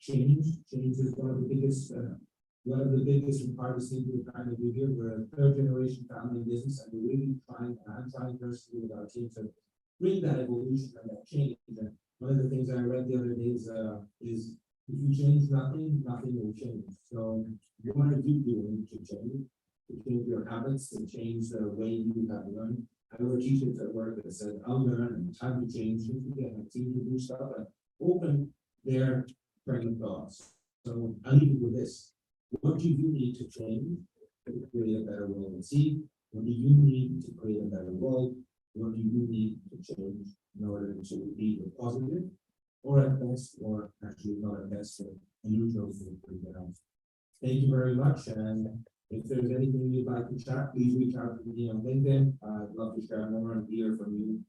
change. Change is one of the biggest and hardest things we're trying to do here. We're a third generation family business, and we're really trying, and I'm trying personally with our team to bring that evolution and that change. And one of the things I read the other day is if you change nothing, nothing will change. So what are you doing to change your habits, to change the way you have learned? I wrote t-shirts at work that said, I'll learn and time to change. If you get a team to do stuff and open their train of thoughts. So I'll leave you with this. What do you need to change to create a better world at sea? What do you need to create a better world? What do you need to change in order to be positive, or at best, or actually not at best, a neutral thing? Thank you very much. And if there's anything you'd like to chat, please reach out to me on LinkedIn. I'd love to share more and hear from you.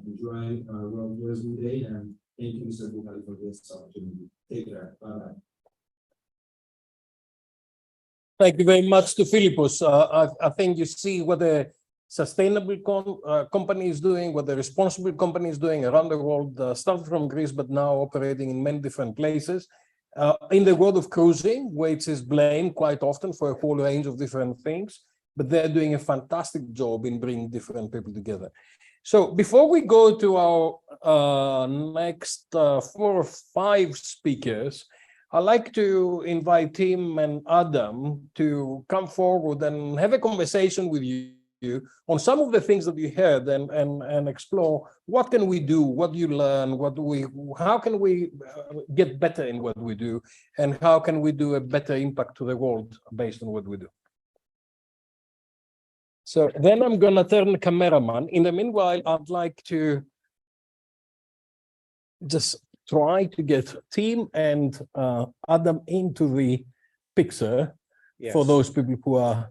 Enjoy World Tourism Day, and thank you, Mr. Buhalis, for this opportunity. Take care. Bye-bye. Thank you very much to Philippos. I think you see what the sustainable company is doing, what the responsible company is doing around the world, started from Greece, but now operating in many different places. In the world of cruising, which is blamed quite often for a whole range of different things, but they're doing a fantastic job in bringing different people together. So before we go to our next 4 or 5 speakers, I'd like to invite Tim and Adam to come forward and have a conversation with you on some of the things that you heard and explore what can we do, what do you learn, how can we get better in what we do, and how can we do a better impact to the world based on what we do. So then I'm gonna turn the cameraman. In the meanwhile, I'd like to just try to get Tim and Adam into the picture. Yes. For those people who are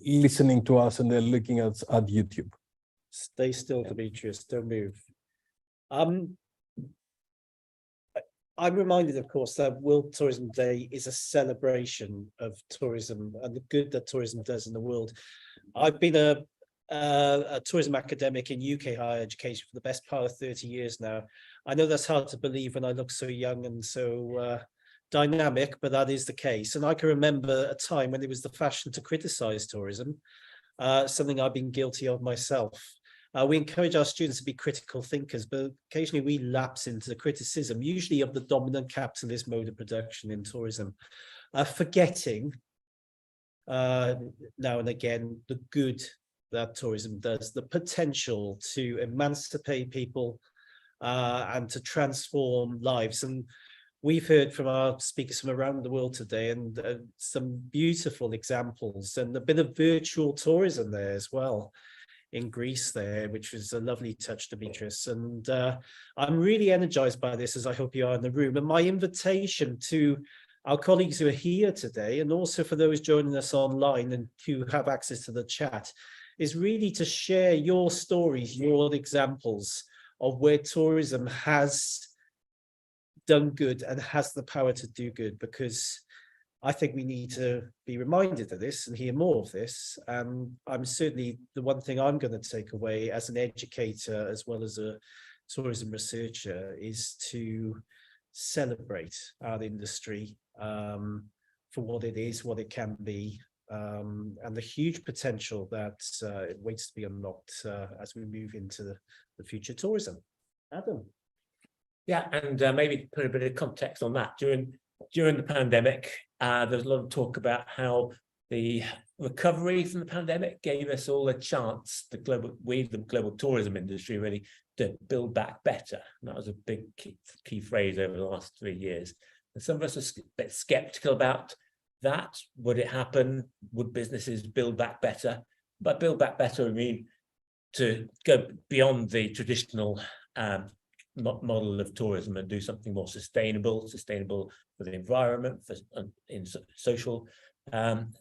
listening to us and they're looking at YouTube. Stay still, Demetrius, don't move. I'm reminded, of course, that World Tourism Day is a celebration of tourism and the good that tourism does in the world. I've been a tourism academic in UK higher education for the best part of 30 years now. I know that's hard to believe when I look so young and so dynamic, but that is the case. And I can remember a time when it was the fashion to criticize tourism, something I've been guilty of myself. We encourage our students to be critical thinkers, but occasionally we lapse into the criticism, usually of the dominant capitalist mode of production in tourism, forgetting now and again the good that tourism does, the potential to emancipate people and to transform lives. And we've heard from our speakers from around the world today, and some beautiful examples, and a bit of virtual tourism there as well in Greece there, which was a lovely touch, Demetrius. And I'm really energized by this, as I hope you are in the room. And my invitation to our colleagues who are here today, and also for those joining us online and who have access to the chat, is really to share your stories, your examples of where tourism has done good and has the power to do good, because I think we need to be reminded of this and hear more of this. I'm certainly, the one thing I'm going to take away as an educator as well as a tourism researcher is to celebrate our industry for what it is, what it can be, and the huge potential that it waits to be unlocked as we move into the future tourism. Adam. Yeah, and maybe to put a bit of context on that, during the pandemic, there's a lot of talk about how the recovery from the pandemic gave us all a chance, the global tourism industry, really to build back better. And that was a big key phrase over the last 3 years. And some of us are a bit skeptical about that. Would it happen? Would businesses build back better? But build back better, I mean, to go beyond the traditional model of tourism and do something more sustainable for the environment, in social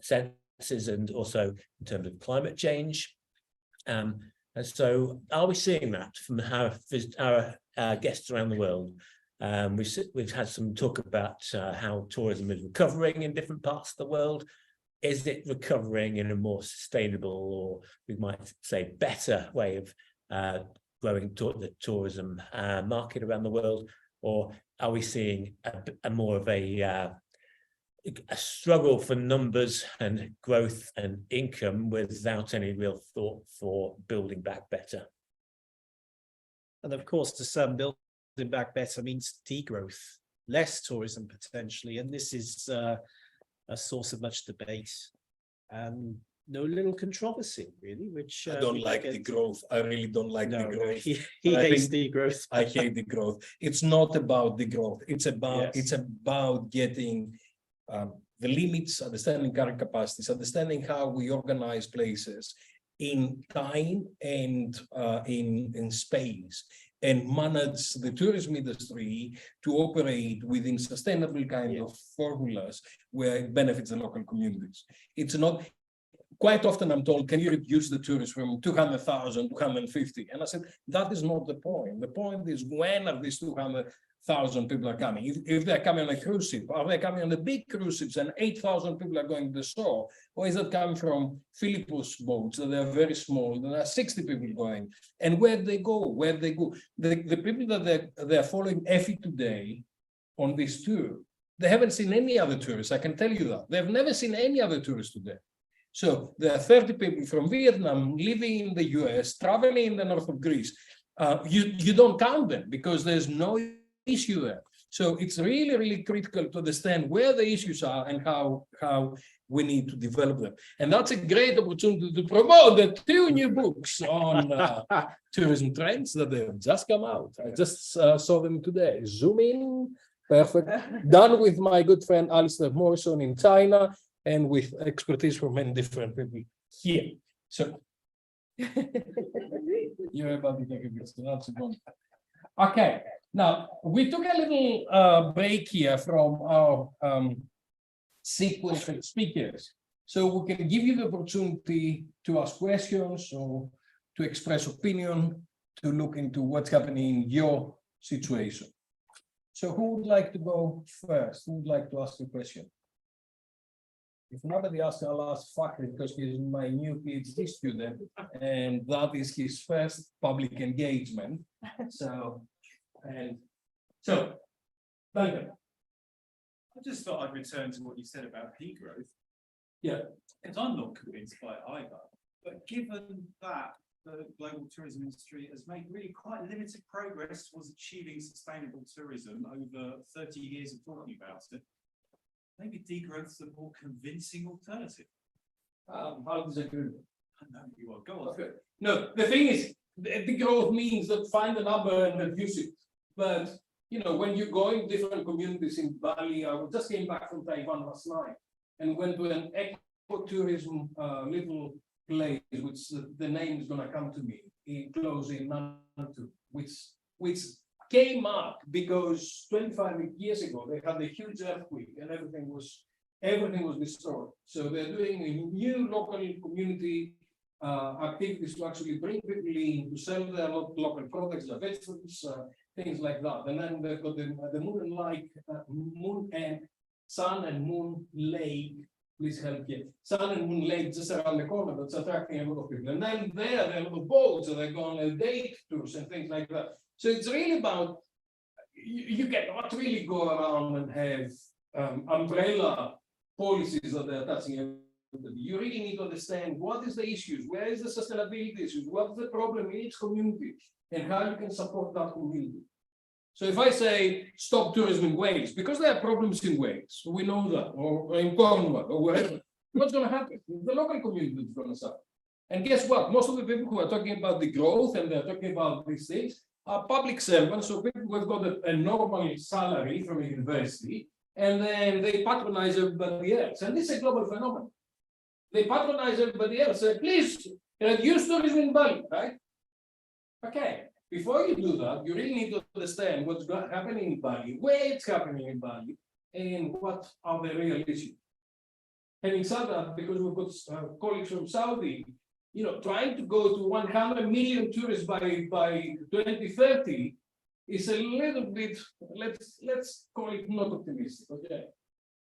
senses, and also in terms of climate change. And so, are we seeing that from our guests around the world? We've had some talk about how tourism is recovering in different parts of the world. Is it recovering in a more sustainable, or we might say better way of growing the tourism market around the world? Or are we seeing a more of a struggle for numbers and growth and income without any real thought for building back better? And of course, to some, building back better means degrowth, less tourism potentially. And this is a source of much debate and no little controversy, really, which I don't like the growth. I really don't like the growth. He hates the growth. I hate the growth. It's not about the growth. It's about getting the limits, understanding current capacities, understanding how we organize places in time and in space, and manage the tourism industry to operate within sustainable kind of formulas where it benefits the local communities. It's not, quite often I'm told, can you reduce the tourists from 200,000 to 150? And I said, that is not the point. The point is, when are these 200,000 people are coming? If they're coming on a cruise ship, are they coming on the big cruise ships and 8,000 people are going to the shore? Or is it coming from Philippus boats that are very small, there are 60 people going? And where they go? Where they go? The people that they're following Effie today on this tour, they haven't seen any other tourists, I can tell you that. They've never seen any other tourists today. So there are 30 people from Vietnam living in the US, traveling in the north of Greece. You don't count them because there's no issue there. So it's really, really critical to understand where the issues are and how we need to develop them. And that's a great opportunity to promote the 2 new books on tourism trends that have just come out. I just saw them today. Zoom in, perfect. Done with my good friend Alistair Morrison in China, and with expertise from many different people here. So you're about to take a good start. Okay, now we took a little break here from our sequence of speakers, so we can give you the opportunity to ask questions or to express opinion, to look into what's happening in your situation. So who would like to go first? Who would like to ask a question? If nobody asks, I'll ask Fakri, because he's my new PhD student, and that is his first public engagement. So, Duncan. I just thought I'd return to what you said about peak growth. Yeah. Because I'm not convinced by it either. But given that the global tourism industry has made really quite limited progress towards achieving sustainable tourism over 30 years of talking about it, maybe degrowth's a more convincing alternative. I'll disagree. I know you are. Go on. Okay. No, the thing is, the growth means that find a number and reduce it. But you know, when you go in different communities in Bali, I just came back from Taiwan last night and went to an ecotourism little place, which the name is going to come to me, close in Nantu, which came up because 25 years ago they had a huge earthquake and everything was destroyed. So they're doing a new local community activities to actually bring people in to sell their local products, their vegetables, things like that. And then they've got the moon and sun and moon lake. Please help here. Sun and Moon Lake just around the corner, that's attracting a lot of people. And then there are a lot of boats, so they're going on date tours and things like that. So it's really about, you cannot really go around and have umbrella policies that they're touching everybody. You really need to understand what is the issues, where is the sustainability issues, what's the problem in each community, and how you can support that community. So if I say stop tourism in Wales, because there are problems in Wales, we know that, or in Cornwall, or wherever, What's going to happen? The local community is going to suffer. And guess what? Most of the people who are talking about the growth and they're talking about these things are public servants, so people who have got a normal salary from a university, and then they patronize everybody else. And this is a global phenomenon. They patronize everybody else. Say, please reduce tourism in Bali, right? Okay. Before you do that, you really need to understand what's happening in Bali, where it's happening in Bali, and what are the real issues. Having said that, because we've got colleagues from Saudi, you know, trying to go to 100 million tourists by 2030 is a little bit, let's call it not optimistic, okay?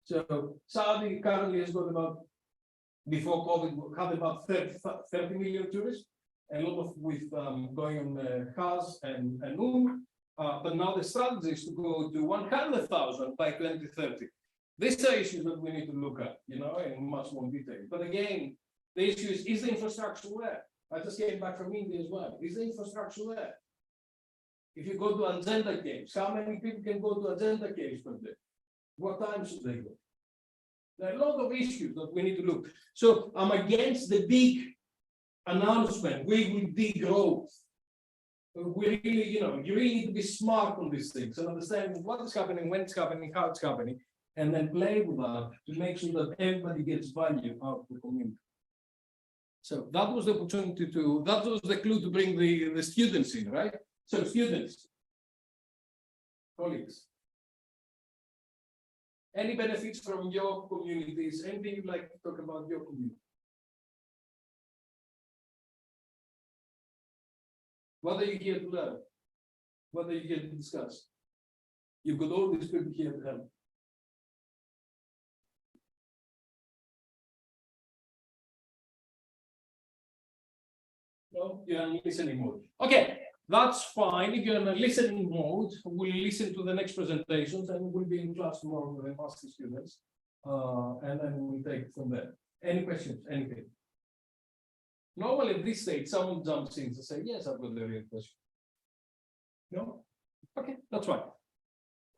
So Saudi currently has got about, before COVID, had about 30 million tourists, a lot of with going on Hajj and but now the strategy is to go to 100,000 by 2030. These are issues that we need to look at, you know, in much more detail. But again, the issue is the infrastructure there? I just came back from India as well. Is the infrastructure there? If you go to Ajanta caves, how many people can go to Ajanta caves per day? What time should they go? There are a lot of issues that we need to look. So I'm against the big announcement, we will degrowth. We really, you know, you really need to be smart on these things and understand what is happening, when it's happening, how it's happening, and then play with that to make sure that everybody gets value out of the community. So that was the opportunity to, that was the clue to bring the students in, right? So students, colleagues, any benefits from your communities, anything you'd like to talk about your community? What are you here to learn? What are you here to discuss? You've got all these people here to help. No, you're in listening mode. Okay, that's fine. If you're in a listening mode, we'll listen to the next presentations and we'll be in class tomorrow with the master students. And then we'll take it from there. Any questions? Anything? Normally at this stage, someone jumps in to say, yes, I've got the real question. No? Okay, that's fine.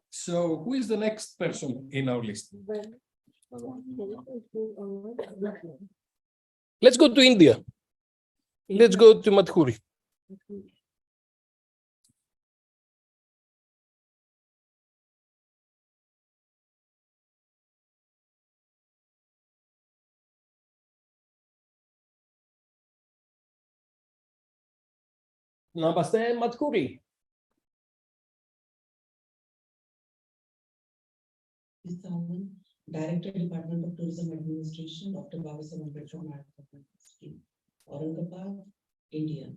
So who is the next person in our list? Let's go to India. Let's go to Madhuri. Namaste, Madhuri. Director, Department of Tourism Administration, Dr. Babasaheb Ambedkar University, Aurangabad, India.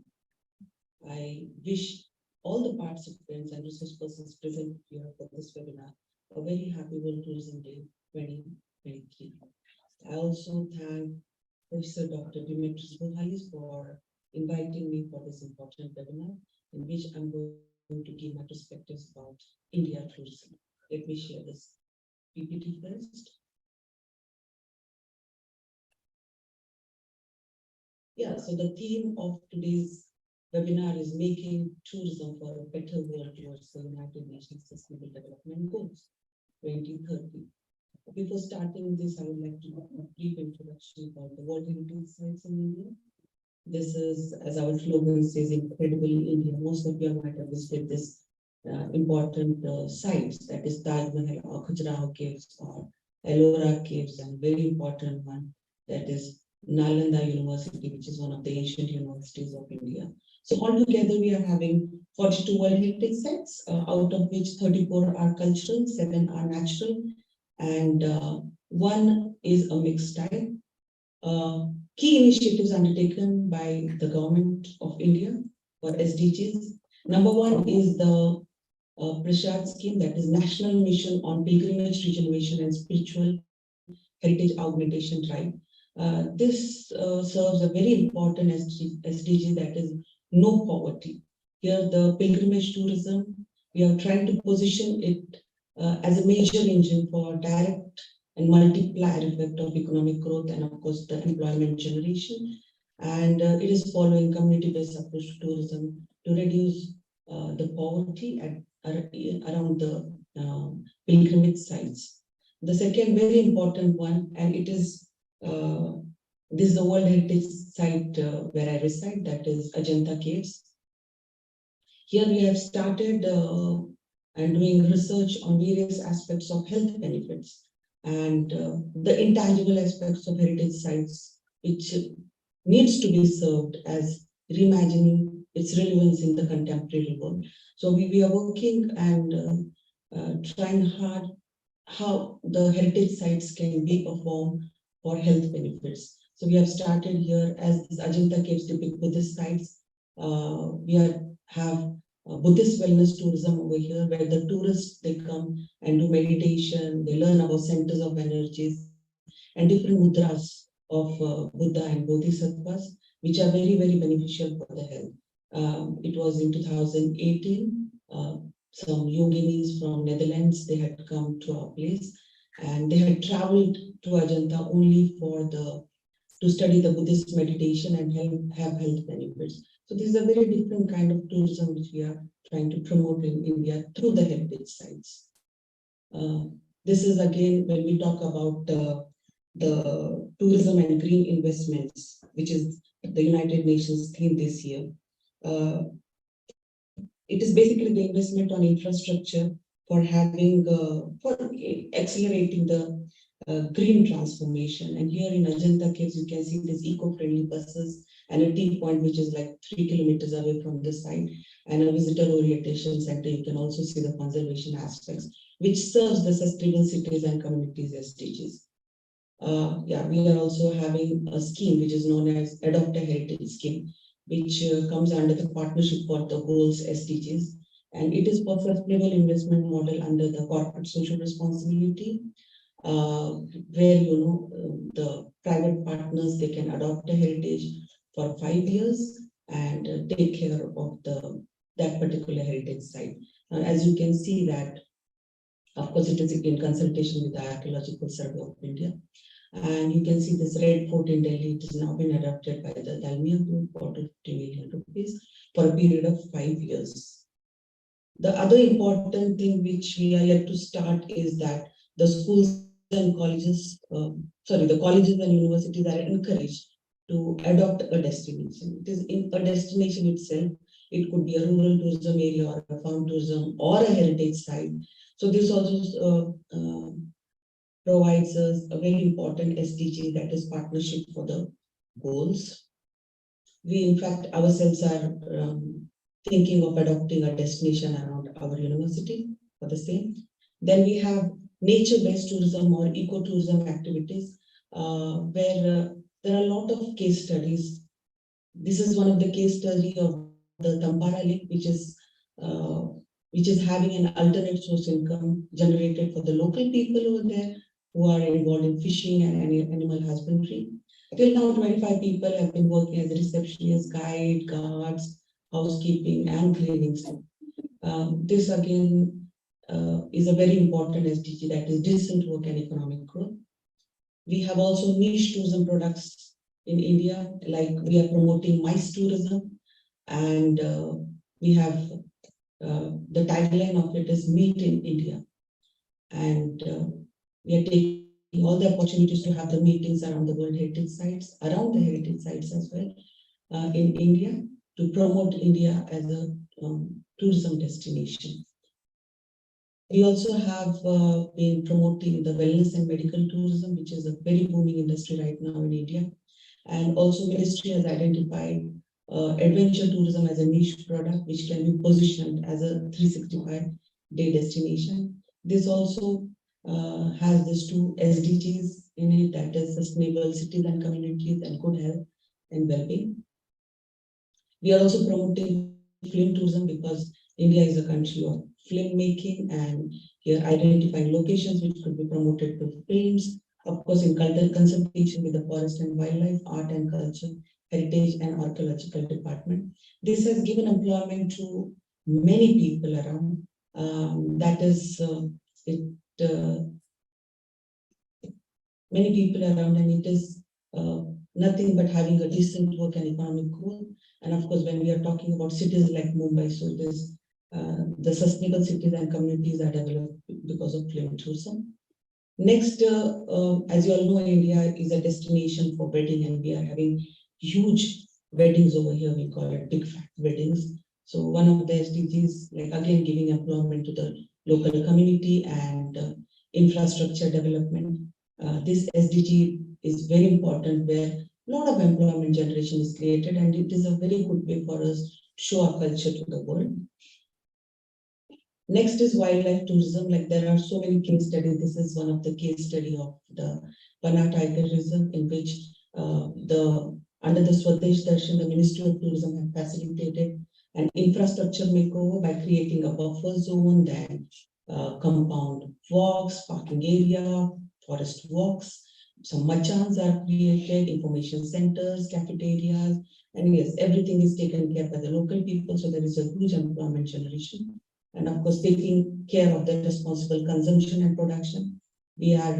I wish all the participants and resource persons present here for this webinar a very happy World Tourism Day 2023. I also thank Professor Dr. Buhalis for inviting me for this important webinar, in which I'm going to give my perspectives about India tourism. Let me share this PPT first. Yeah, so the theme of today's webinar is making tourism for a better world towards the United Nations Sustainable Development Goals 2030. Before starting this, I would like to give a brief introduction about the World Heritage Sites in India. This is, as our slogan says, incredible India. Most of you might have visited this important sites, that is Taj Mahal or Khajuraho Caves or Ellora Caves, and very important one, that is Nalanda University, which is one of the ancient universities of India. So altogether, we are having 42 World Heritage Sites, out of which 34 are cultural, 7 are natural, and 1 is a mixed type. Key initiatives undertaken by the government of India for SDGs. Number 1 is the Prashad scheme, that is National Mission on Pilgrimage, Regeneration and Spiritual Heritage Augmentation Drive. This serves a very important SDG, that is no poverty. Here, the pilgrimage tourism, we are trying to position it as a major engine for direct and multiplier effect of economic growth and, of course, the employment generation. And it is following community-based approach to tourism to reduce the poverty around the pilgrimage sites. The second very important one, and it is This is the World Heritage Site where I reside, that is Ajanta Caves. Here we have started and doing research on various aspects of health benefits and the intangible aspects of heritage sites, which needs to be served as reimagining its relevance in the contemporary world. So we are working and trying hard how the heritage sites can be performed for health benefits. So we have started here as Ajanta Caves depict Buddhist sites. We have Buddhist wellness tourism over here, where the tourists, they come and do meditation, they learn about centers of energies and different mudras of Buddha and Bodhisattvas, which are very, very beneficial for the health. It was in 2018, some yoginis from Netherlands, they had come to our place and they had traveled to Ajanta only to study the Buddhist meditation and have health benefits. So this is a very different kind of tourism which we are trying to promote in India through the heritage sites. This is again when we talk about the tourism and green investments, which is the United Nations theme this year. It is basically the investment on infrastructure for having, for accelerating the green transformation. And here in Ajanta Caves, you can see these eco-friendly buses and a tea point, which is like 3 kilometers away from the site, and a visitor orientation center. You can also see the conservation aspects, which serves the sustainable cities and communities SDGs. Yeah, we are also having a scheme which is known as Adopt a Heritage Scheme, which comes under the Partnership for the Goals SDGs. And it is for sustainable investment model under the corporate social responsibility, where the private partners, they can adopt a heritage for 5 years and take care of that particular heritage site. As you can see that, of course, it is in consultation with the Archaeological Survey of India. And you can see this Red Fort in Delhi, it has now been adopted by the Dalmia Group for 50 million rupees for a period of 5 years. The other important thing which we are yet to start is that the schools and colleges, the colleges and universities are encouraged to adopt a destination. It is in a destination itself. It could be a rural tourism area or a farm tourism or a heritage site. So this also provides us a very important SDG, that is partnership for the goals. We in fact ourselves are thinking of adopting a destination around our university for the same. Then we have nature-based tourism or ecotourism activities, where there are a lot of case studies. This is one of the case studies of the Tampara Lake, which is having an alternate source income generated for the local people over there who are involved in fishing and animal husbandry. Till now, 25 people have been working as receptionists, guards, housekeeping, and cleaning. This again is a very important SDG, that is decent work and economic growth. We have also niche tourism products in India, like we are promoting mice tourism, and we have the tagline of it is Meet in India. And we are taking all the opportunities to have the meetings around the World Heritage Sites, around the heritage sites as well, in India, to promote India as a tourism destination. We also have been promoting the wellness and medical tourism, which is a very booming industry right now in India. And also Ministry has identified adventure tourism as a niche product, which can be positioned as a 365-day destination. This also has these 2 SDGs in it, that is sustainable cities and communities and good health and well-being. We are also promoting film tourism because India is a country of filmmaking, and here identifying locations which could be promoted to films, of course in cultural consultation with the Forest and Wildlife, Art and Culture, Heritage and Archaeological Department. This has given employment to many people around. Many people around, and it is nothing but having a decent work and economic growth. And of course, when we are talking about cities like Mumbai, so there's the sustainable cities and communities are developed because of film tourism. Next, as you all know, India is a destination for wedding, and we are having huge weddings over here. We call it big fat weddings. So one of the SDGs, like again, giving employment to the local community and infrastructure development. This SDG is very important, where a lot of employment generation is created, and it is a very good way for us to show our culture to the world. Next is wildlife tourism. Like there are so many case studies. This is one of the case study of the Banna Tiger Reserve, in which under the Swadesh Darshan, the Ministry of Tourism have facilitated an infrastructure makeover by creating a buffer zone, then compound walks, parking area, forest walks. Some machans are created, information centers, cafeterias, and yes, everything is taken care by the local people. So there is a huge employment generation. And of course, taking care of the responsible consumption and production. We are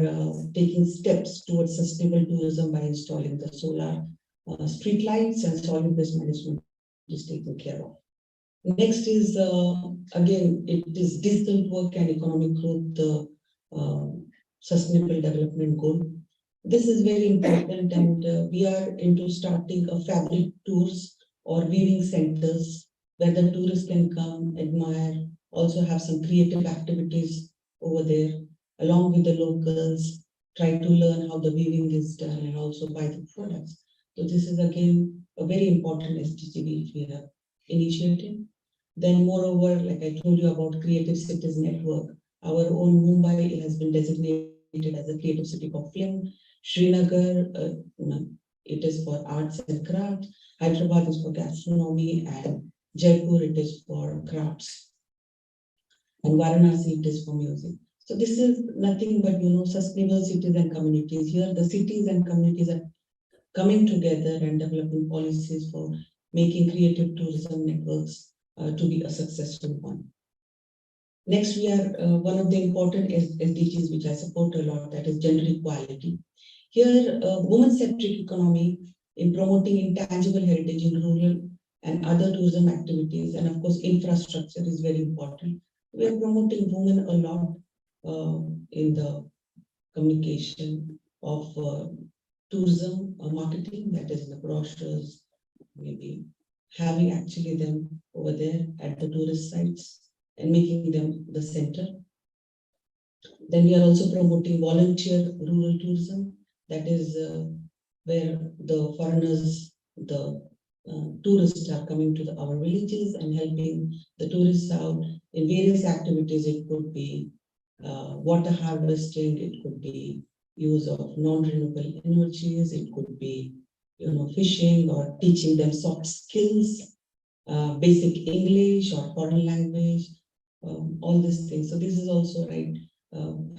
taking steps towards sustainable tourism by installing the solar street lights, and solid waste management is taken care of. Next is, again, it is digital work and economic growth, the sustainable development goal. This is very important, and we are into starting a fabric tours or weaving centers where the tourists can come, admire, also have some creative activities over there, along with the locals, try to learn how the weaving is done and also buy the products. So this is again a very important SDG which we have initiated. Then moreover, like I told you about Creative Cities Network, our own Mumbai has been designated as a creative city for film. Srinagar, it is for arts and crafts. Hyderabad is for gastronomy, and Jaipur, it is for crafts. And Varanasi, it is for music. So this is nothing but, sustainable cities and communities. Here, the cities and communities are coming together and developing policies for making creative tourism networks to be a successful one. Next, we are one of the important SDGs which I support a lot, that is gender equality. Here, women-centric economy in promoting intangible heritage in rural and other tourism activities, and of course, infrastructure is very important. We are promoting women a lot in the communication of tourism marketing, that is the brochures, maybe having actually them over there at the tourist sites and making them the center. Then we are also promoting volunteer rural tourism, that is where the foreigners, the tourists are coming to our villages and helping the tourists out in various activities. It could be water harvesting, it could be use of non-renewable energies, it could be fishing or teaching them soft skills, basic English or foreign language, all these things. So this is also right,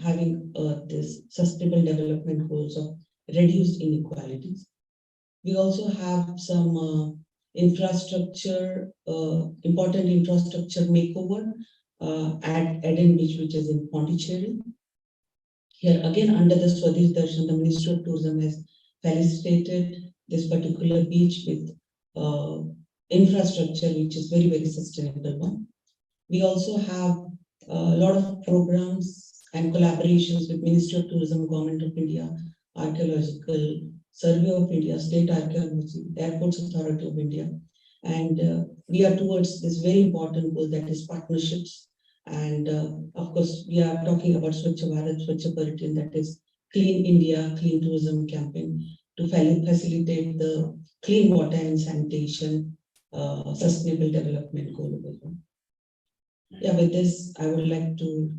having this sustainable development goals of reduced inequalities. We also have some infrastructure, important infrastructure makeover at Eden Beach, which is in Pondicherry. Here again, under the Swadesh Darshan, the Ministry of Tourism has felicitated this particular beach with infrastructure, which is very, very sustainable one. We also have a lot of programs and collaborations with Ministry of Tourism, Government of India, Archaeological Survey of India, State Archaeology, Airports Authority of India. And we are towards this very important goal, that is partnerships. And of course, we are talking about Swachh Bharat, Swachh Pariyatn, that is Clean India, Clean Tourism campaign to facilitate the clean water and sanitation, sustainable development goal. Yeah, with this, I would like to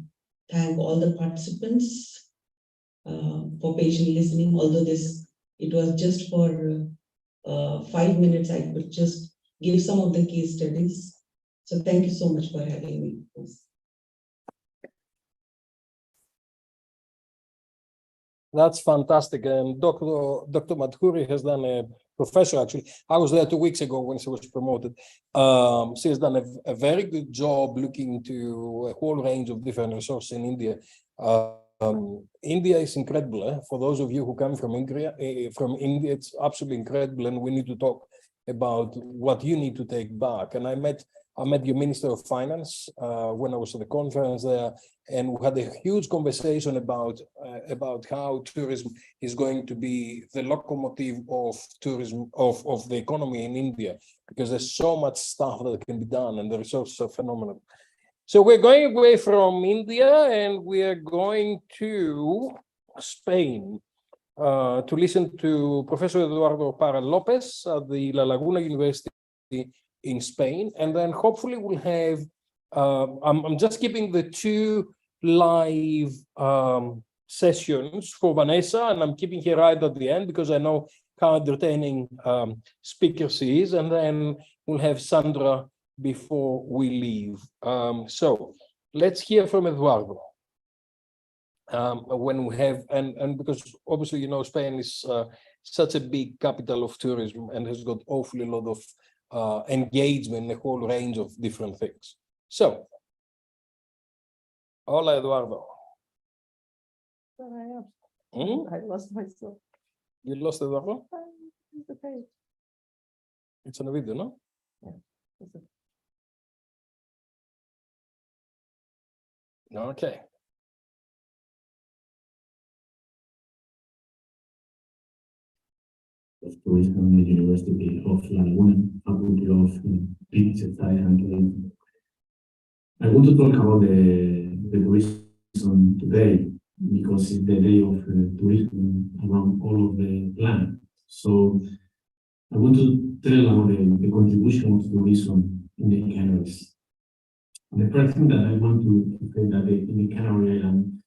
thank all the participants for patiently listening. Although it was just for 5 minutes, I could just give some of the case studies. So thank you so much for having me. That's fantastic. And Dr. Madhuri has done a professor, actually. I was there 2 weeks ago when she was promoted. She has done a very good job looking into a whole range of different resources in India. India is incredible. For those of you who come from India, it's absolutely incredible. And we need to talk about what you need to take back. And I met I met your Minister of Finance when I was at the conference there, and we had a huge conversation about how tourism is going to be the locomotive of tourism of the economy in India, because there's so much stuff that can be done and the resources are phenomenal. So we're going away from India and we are going to Spain to listen to Professor Eduardo Parra Lopez at the La Laguna University in Spain, and then hopefully we'll have, I'm just keeping the 2 live sessions for Vanessa, and I'm keeping her right at the end because I know how entertaining speaker she is, and then we'll have Sandra before we leave. So let's hear from Eduardo. When we have, and because obviously, you know, Spain is such a big capital of tourism and has got awfully a lot of engagement in a whole range of different things. So, hola, Eduardo. I lost myself. You lost Eduardo? It's okay. It's on a video, no? Yeah. It's okay. Okay. Of tourism at the University of La Laguna, Faculty of Business and Tourism. I want to talk about the tourism today because it's the day of tourism around all of the land. So I want to tell about the contribution of tourism in the Canaries. The first thing that I want to say that in the Canary Island,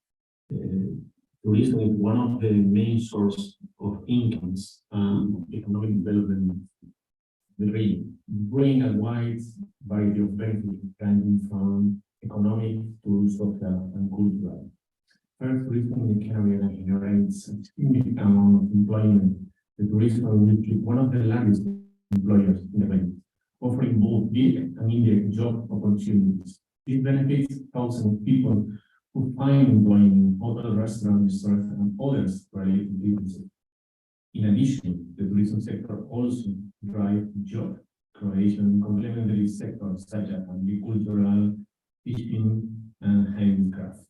tourism is one of the main sources of incomes and economic development of the region, bringing a wide variety of benefits ranging from economic to social and cultural. First, tourism in the Canary Islands generates a significant amount of employment. The tourism industry is one of the largest employers in the region, offering both direct and indirect job opportunities. This benefits thousands of people who find employment in hotel, restaurants, and others related businesses. In addition, the tourism sector also drives job creation in complementary sectors such as agricultural, fishing, and handicraft.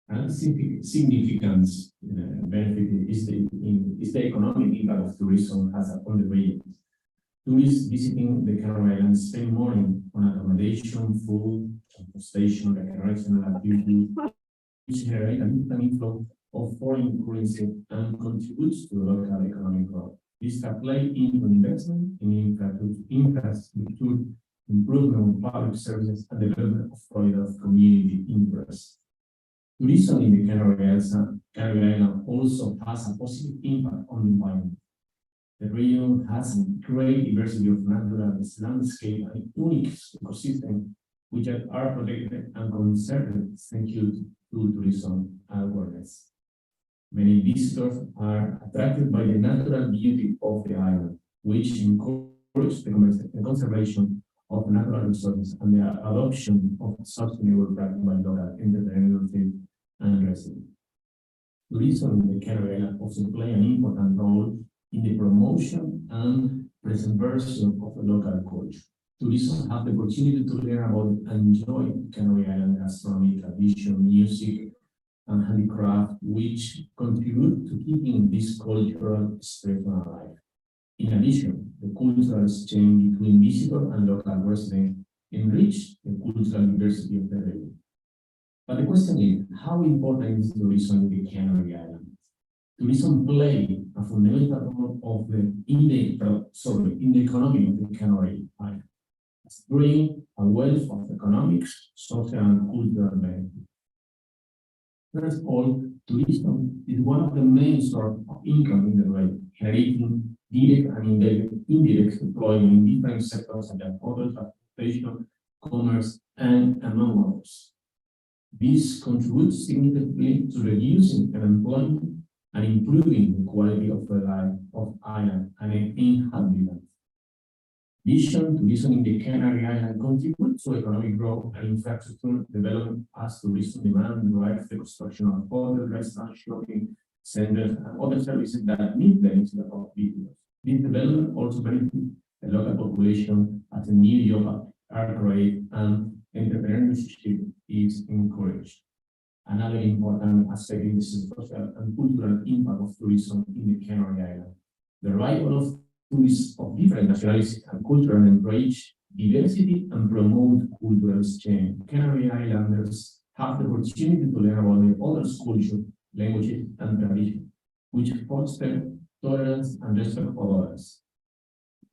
And significant benefit is the economic impact of tourism has upon the region. Tourists visiting the Canary Islands spend money on accommodation, food, transportation, recreational activities, which generate an inflow of foreign currency and contributes to local economic growth. This translates into investment in infrastructure, improvement of public services, and development of private community interests. Tourism in the Canary Islands also has a positive impact on the environment. The region has a great diversity of natural landscape and unique ecosystem, which are protected and conserved thanks to tourism awareness. Many visitors are attracted by the natural beauty of the island, which encourages the conservation of natural resources and the adoption of sustainable practices by local entrepreneurs and residents. Tourism in the Canary Islands also play an important role in the promotion and preservation of the local culture. Tourism have the opportunity to learn about and enjoy Canary Island gastronomy, tradition, music, and handicraft, which contribute to keeping this cultural expression alive. In addition, the cultural exchange between visitors and local residents enrich the cultural diversity of the region. But the question is, how important is tourism in the Canary Islands? Tourism play a fundamental role in the economy of the Canary Islands, bringing a wealth of economics, social, and cultural benefits. First of all, tourism is one of the main sources of income in the region, generating direct and indirect employment in different sectors such as hotel, transportation, commerce, and among others. This contributes significantly to reducing unemployment and improving the quality of the life of island and inhabitants. Tourism in the Canary Islands contributes to economic growth and infrastructure development as tourism demand drives the construction of hotels, restaurants, shopping centers, and other services that meet the needs of visitors. This development also benefits the local population as a new job are great and entrepreneurship is encouraged. Another important aspect is the social and cultural impact of tourism in the Canary Islands. The arrival of tourists of different nationalities and culture encourage diversity and promote cultural exchange. Canary Islanders have the opportunity to learn about the other's culture, languages, and tradition, which foster tolerance and respect for others.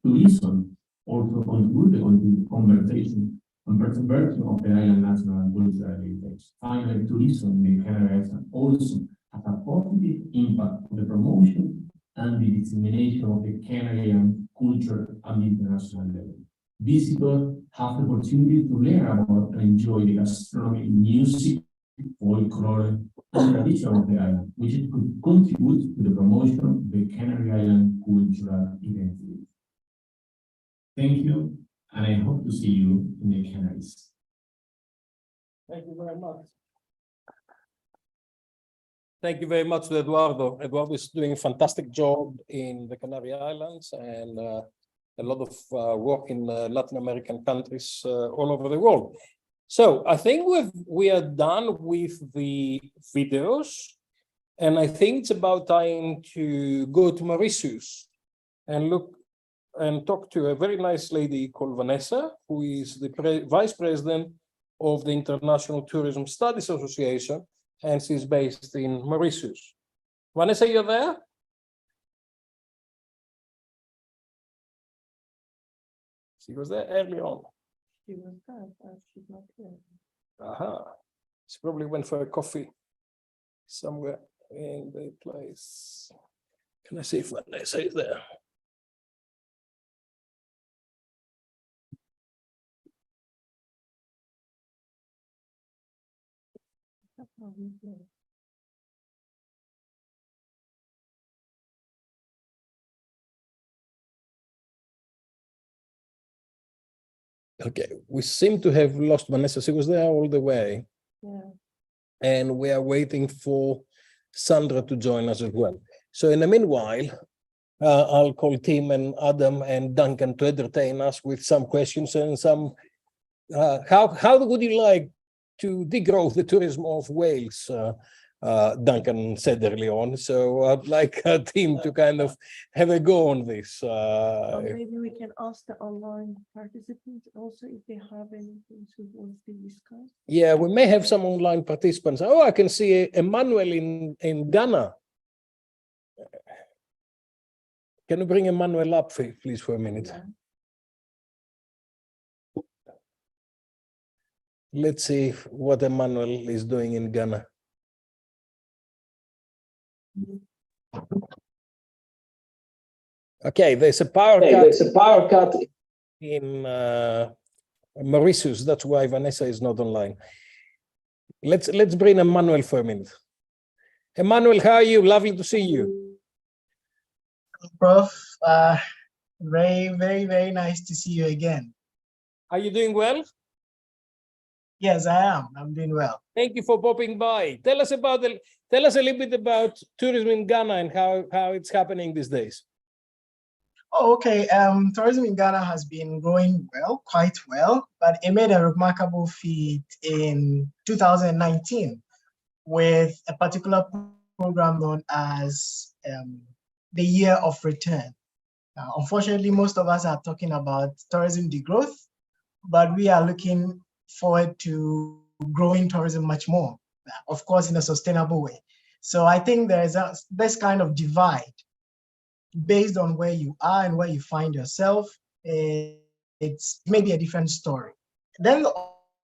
Tourism also contributes to the conversation and preservation of the island national and cultural heritage. Finally, tourism in the Canary Islands also has a positive impact on the promotion and the dissemination of the Canadian culture at the international level. Visitors have the opportunity to learn about and enjoy the gastronomy, music, folklore, and tradition of the island, which could contribute to the promotion of the Canary Island cultural identity. Thank you, and I hope to see you in the Canaries. Thank you very much. Thank you very much to Eduardo. Eduardo is doing a fantastic job in the Canary Islands and a lot of work in Latin American countries all over the world. So I think we are done with the videos, and I think it's about time to go to Mauritius and look and talk to a very nice lady called Vanessa, who is the Vice President of the International Tourism Studies Association, and she's based in Mauritius. Vanessa, you're there? She was there early on. She was there, but she's not here. Aha. She probably went for a coffee somewhere in the place. Can I see if Vanessa is there? Okay, we seem to have lost Vanessa. She was there all the way. Yeah. And we are waiting for Sandra to join us as well. So in the meanwhile, I'll call Tim and Adam and Duncan to entertain us with some questions and some, how would you like to degrow the tourism of Wales? Duncan said early on. So I'd like Tim to kind of have a go on this. Or maybe we can ask the online participants also if they have anything to want to discuss. Yeah, we may have some online participants. Oh, I can see Emmanuel in Ghana. Can you bring Emmanuel up, please, for a minute? Yeah. Let's see what Emmanuel is doing in Ghana. Okay, there's a power cut in Mauritius. That's why Vanessa is not online. Let's bring Emmanuel for a minute. Emmanuel, how are you? Lovely to see you. Prof, very nice to see you again. Are you doing well? Yes, I am. I'm doing well. Thank you for popping by. Tell us a little bit about tourism in Ghana and how it's happening these days. Oh, okay. Tourism in Ghana has been growing well, quite well, but it made a remarkable feat in 2019 with a particular program known as the Year of Return. Unfortunately, most of us are talking about tourism degrowth, but we are looking forward to growing tourism much more, of course, in a sustainable way. So I think there is this kind of divide based on where you are and where you find yourself. It's maybe a different story. Then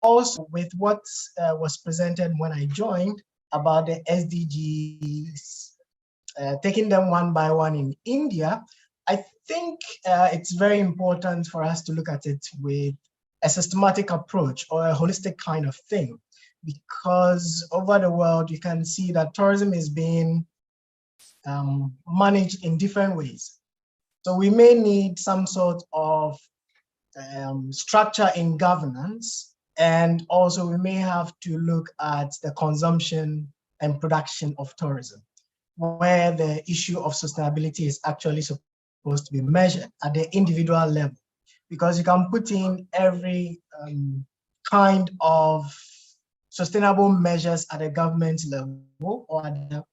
also with what was presented when I joined about the SDGs, taking them one by one in India, I think it's very important for us to look at it with a systematic approach or a holistic kind of thing, because over the world, you can see that tourism is being managed in different ways. So we may need some sort of structure in governance, and also we may have to look at the consumption and production of tourism, where the issue of sustainability is actually supposed to be measured at the individual level. because you can put in every kind of sustainable measures at a government level or at the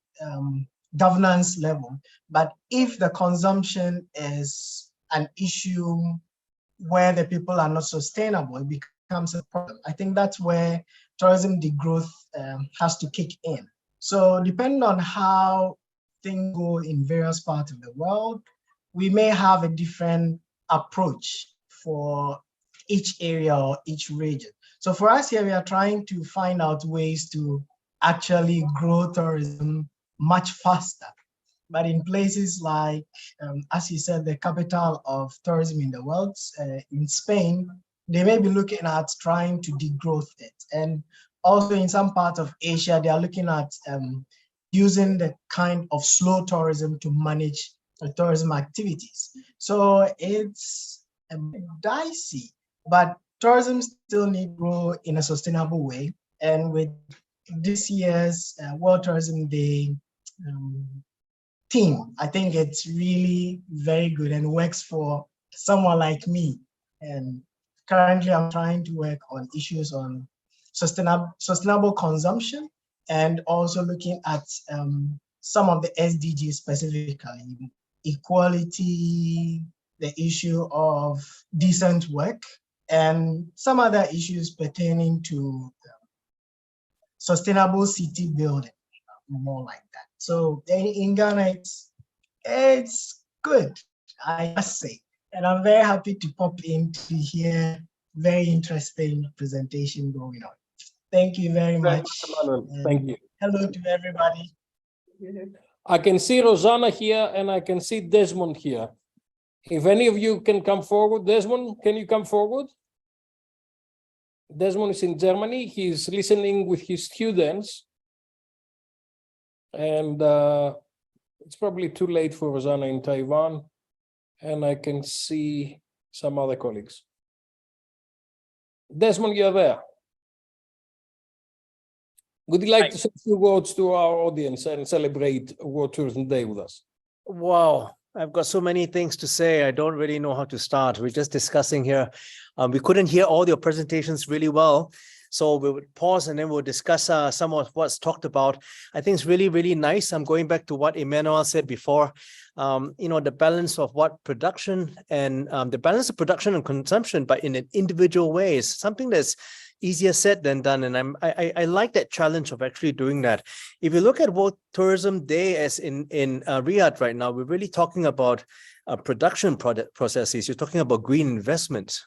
governance level. But if the consumption is an issue where the people are not sustainable, it becomes a problem. I think that's where tourism degrowth has to kick in. So depending on how things go in various parts of the world, we may have a different approach for each area or each region. So for us here, we are trying to find out ways to actually grow tourism much faster. But in places like, as you said, the capital of tourism in the world, in Spain, they may be looking at trying to degrowth it. And also in some parts of Asia, they are looking at using the kind of slow tourism to manage the tourism activities. So it's a bit dicey, but tourism still needs to grow in a sustainable way. And with this year's World Tourism Day theme, I think it's really very good and works for someone like me. And currently I'm trying to work on issues on sustainable consumption and also looking at some of the SDGs specifically, equality, the issue of decent work, and some other issues pertaining to sustainable city building, more like that. So in Ghana, it's good, I must say. And I'm very happy to pop in to hear very interesting presentation going on. Thank you very much. Thank you. Hello to everybody. I can see Rosanna here and I can see Desmond here. If any of you can come forward, Desmond, can you come forward? Desmond is in Germany. He's listening with his students. And it's probably too late for Rosanna in Taiwan. And I can see some other colleagues. Desmond, you're there. Would you like to say a few words to our audience and celebrate World Tourism Day with us? Wow, I've got so many things to say. I don't really know how to start. We're just discussing here. We couldn't hear all your presentations really well. So we would pause and then we'll discuss some of what's talked about. I think it's really, really nice. I'm going back to what Emmanuel said before. The balance of what production and the balance of production and consumption, but in an individual way is something that's easier said than done. And I like that challenge of actually doing that. If you look at World Tourism Day as in Riyadh right now, we're really talking about production processes. You're talking about green investments.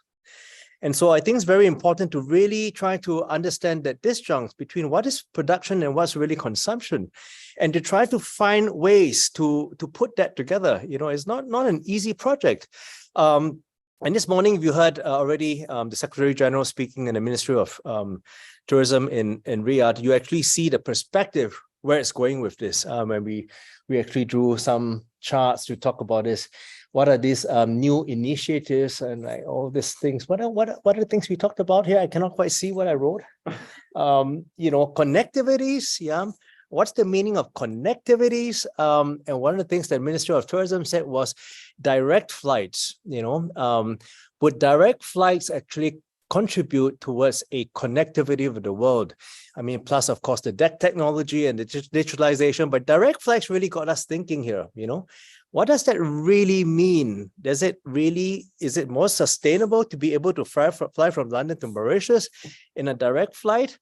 And so I think it's very important to really try to understand that disjunct between what is production and what's really consumption, and to try to find ways to put that together. It's not an easy project. And this morning, you heard already the Secretary General speaking in the Ministry of Tourism in Riyadh. You actually see the perspective where it's going with this. When we actually drew some charts to talk about this. What are these new initiatives and like all these things? What are the things we talked about here? I cannot quite see what I wrote. Connectivities. Yeah. What's the meaning of connectivities? And one of the things that Ministry of Tourism said was direct flights. Would direct flights actually contribute towards a connectivity of the world? I mean, plus, of course, the deck technology and the digitalization, but direct flights really got us thinking here, What does that really mean? Is it more sustainable to be able to fly from London to Mauritius in a direct flight,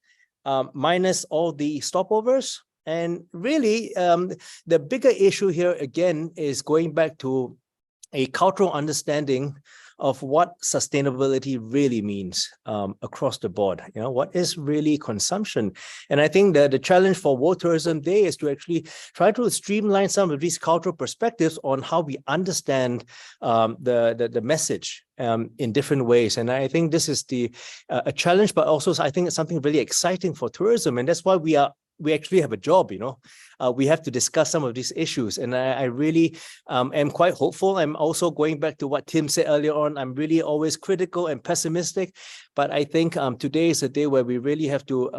minus all the stopovers? And really, the bigger issue here, again, is going back to a cultural understanding of what sustainability really means across the board. What is really consumption? And I think that the challenge for World Tourism Day is to actually try to streamline some of these cultural perspectives on how we understand the message in different ways. And I think this is a challenge, but also I think it's something really exciting for tourism. And that's why we actually have a job, we have to discuss some of these issues. And I really am quite hopeful. I'm also going back to what Tim said earlier on. I'm really always critical and pessimistic, but I think today is a day where we really have to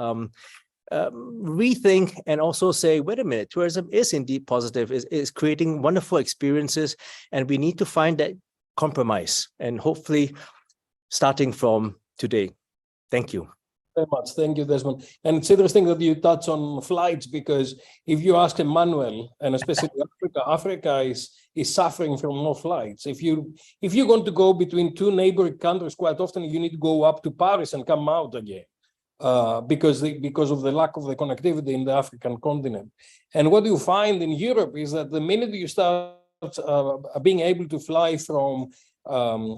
rethink and also say, wait a minute, tourism is indeed positive, is creating wonderful experiences, and we need to find that compromise. And hopefully starting from today? Thank you. Very much. Thank you, Desmond. And it's interesting that you touch on flights, because if you ask Emmanuel, and especially Africa is suffering from no flights. If you're going to go between two neighboring countries, quite often you need to go up to Paris and come out again, because of the lack of the connectivity in the African continent. And what you find in Europe is that the minute you start being able to fly from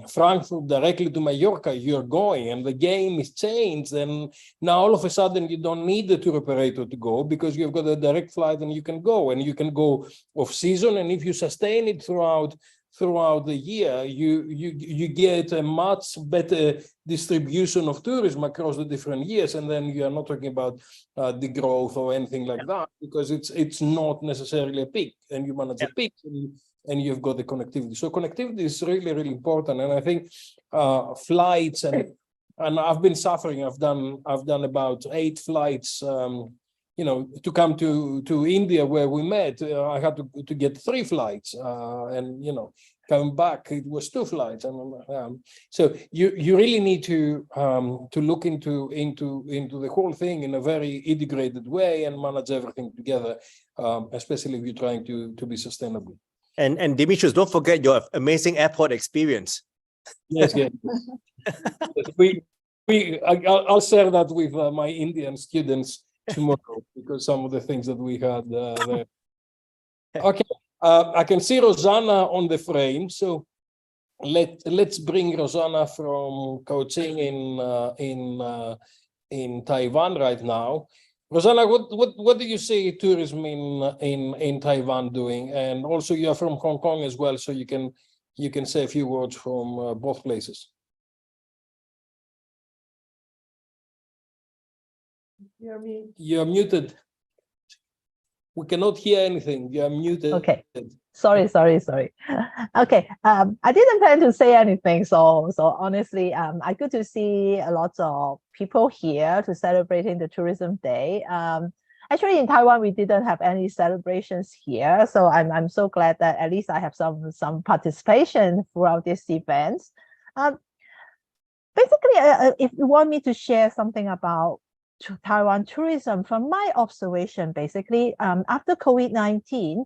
Frankfurt directly to Mallorca, you're going, and the game is changed. And now all of a sudden you don't need the tour operator to go, because you've got a direct flight and you can go off season. And if you sustain it throughout the year, you get a much better distribution of tourism across the different years. And then you are not talking about the growth or anything like that, because it's not necessarily a peak, and you manage a peak. And you've got the connectivity. So connectivity is really, really important. And I think flights and I've been suffering. I've done about 8 flights, to come to India where we met. I had to get 3 flights, and coming back it was 2 flights. And so you really need to look into the whole thing in a very integrated way and manage everything together, especially if you're trying to be sustainable. And Dimitrios, don't forget your amazing airport experience. Yes, yeah. I'll share that with my Indian students tomorrow, because some of the things that we had there. Okay, I can see Rosanna on the frame, so let's bring Rosanna from coaching in Taiwan right now. Rosanna, what do you see tourism in Taiwan doing? And also you are from Hong Kong as well, so you can say a few words from both places. You're muted. We cannot hear anything. You are muted. Okay. Sorry. Okay. I didn't plan to say anything. So honestly, I good to see a lot of people here to celebrating the Tourism Day. Actually, in Taiwan, we didn't have any celebrations here. So I'm so glad that at least I have some participation throughout these events. Basically, if you want me to share something about Taiwan tourism, from my observation, basically, after COVID-19,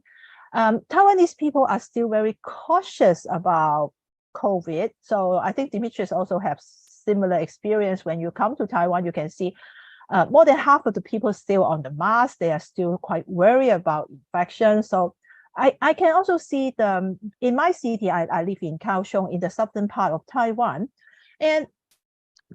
Taiwanese people are still very cautious about COVID. So I think Dimitrios also have similar experience. When you come to Taiwan, you can see more than half of the people still on the mask. They are still quite worried about infection. So I can also see in my city, I live in Kaohsiung, in the southern part of Taiwan. And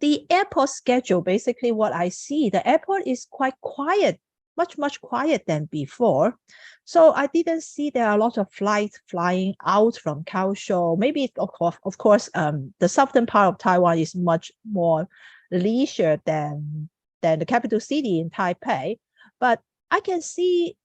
the airport schedule, basically what I see, the airport is quite quiet, much quiet than before. So I didn't see there are a lot of flights flying out from Kaohsiung. Maybe, of course, the southern part of Taiwan is much more leisure than the capital city in Taipei. But I can see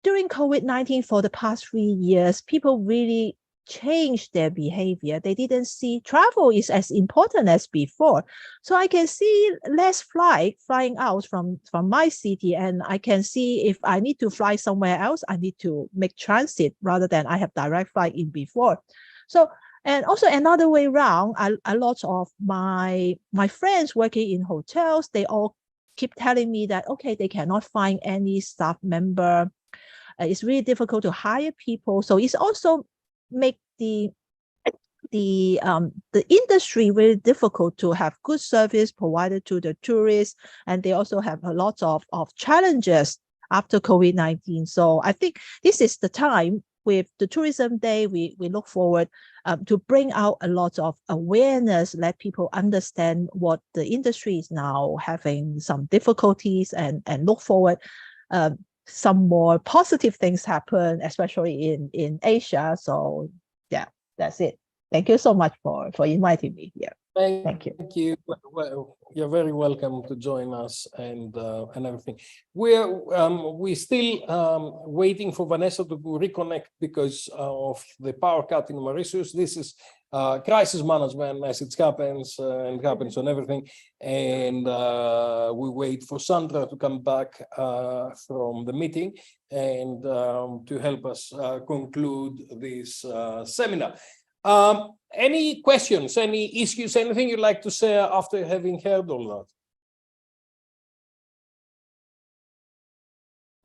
during COVID-19 for the past 3 years, people really changed their behavior. They didn't see travel is as important as before. So I can see less flying out from my city, and I can see if I need to fly somewhere else, I need to make transit rather than I have direct flight in before. So, and also another way around, a lot of my friends working in hotels, they all keep telling me that, okay, they cannot find any staff member. It's really difficult to hire people. So it's also make the industry very difficult to have good service provided to the tourists, and they also have a lot of challenges after COVID-19. So I think this is the time with the Tourism Day, we look forward to bring out a lot of awareness, let people understand what the industry is now having some difficulties, and look forward some more positive things happen, especially in Asia. So yeah, that's it. Thank you so much for inviting me here. Thank you. Thank you. Well, you're very welcome to join us and everything. We're still waiting for Vanessa to reconnect because of the power cut in Mauritius. This is crisis management as it happens and happens on everything. And we wait for Sandra to come back from the meeting and to help us conclude this seminar. Any questions, any issues, anything you'd like to say after having heard all that?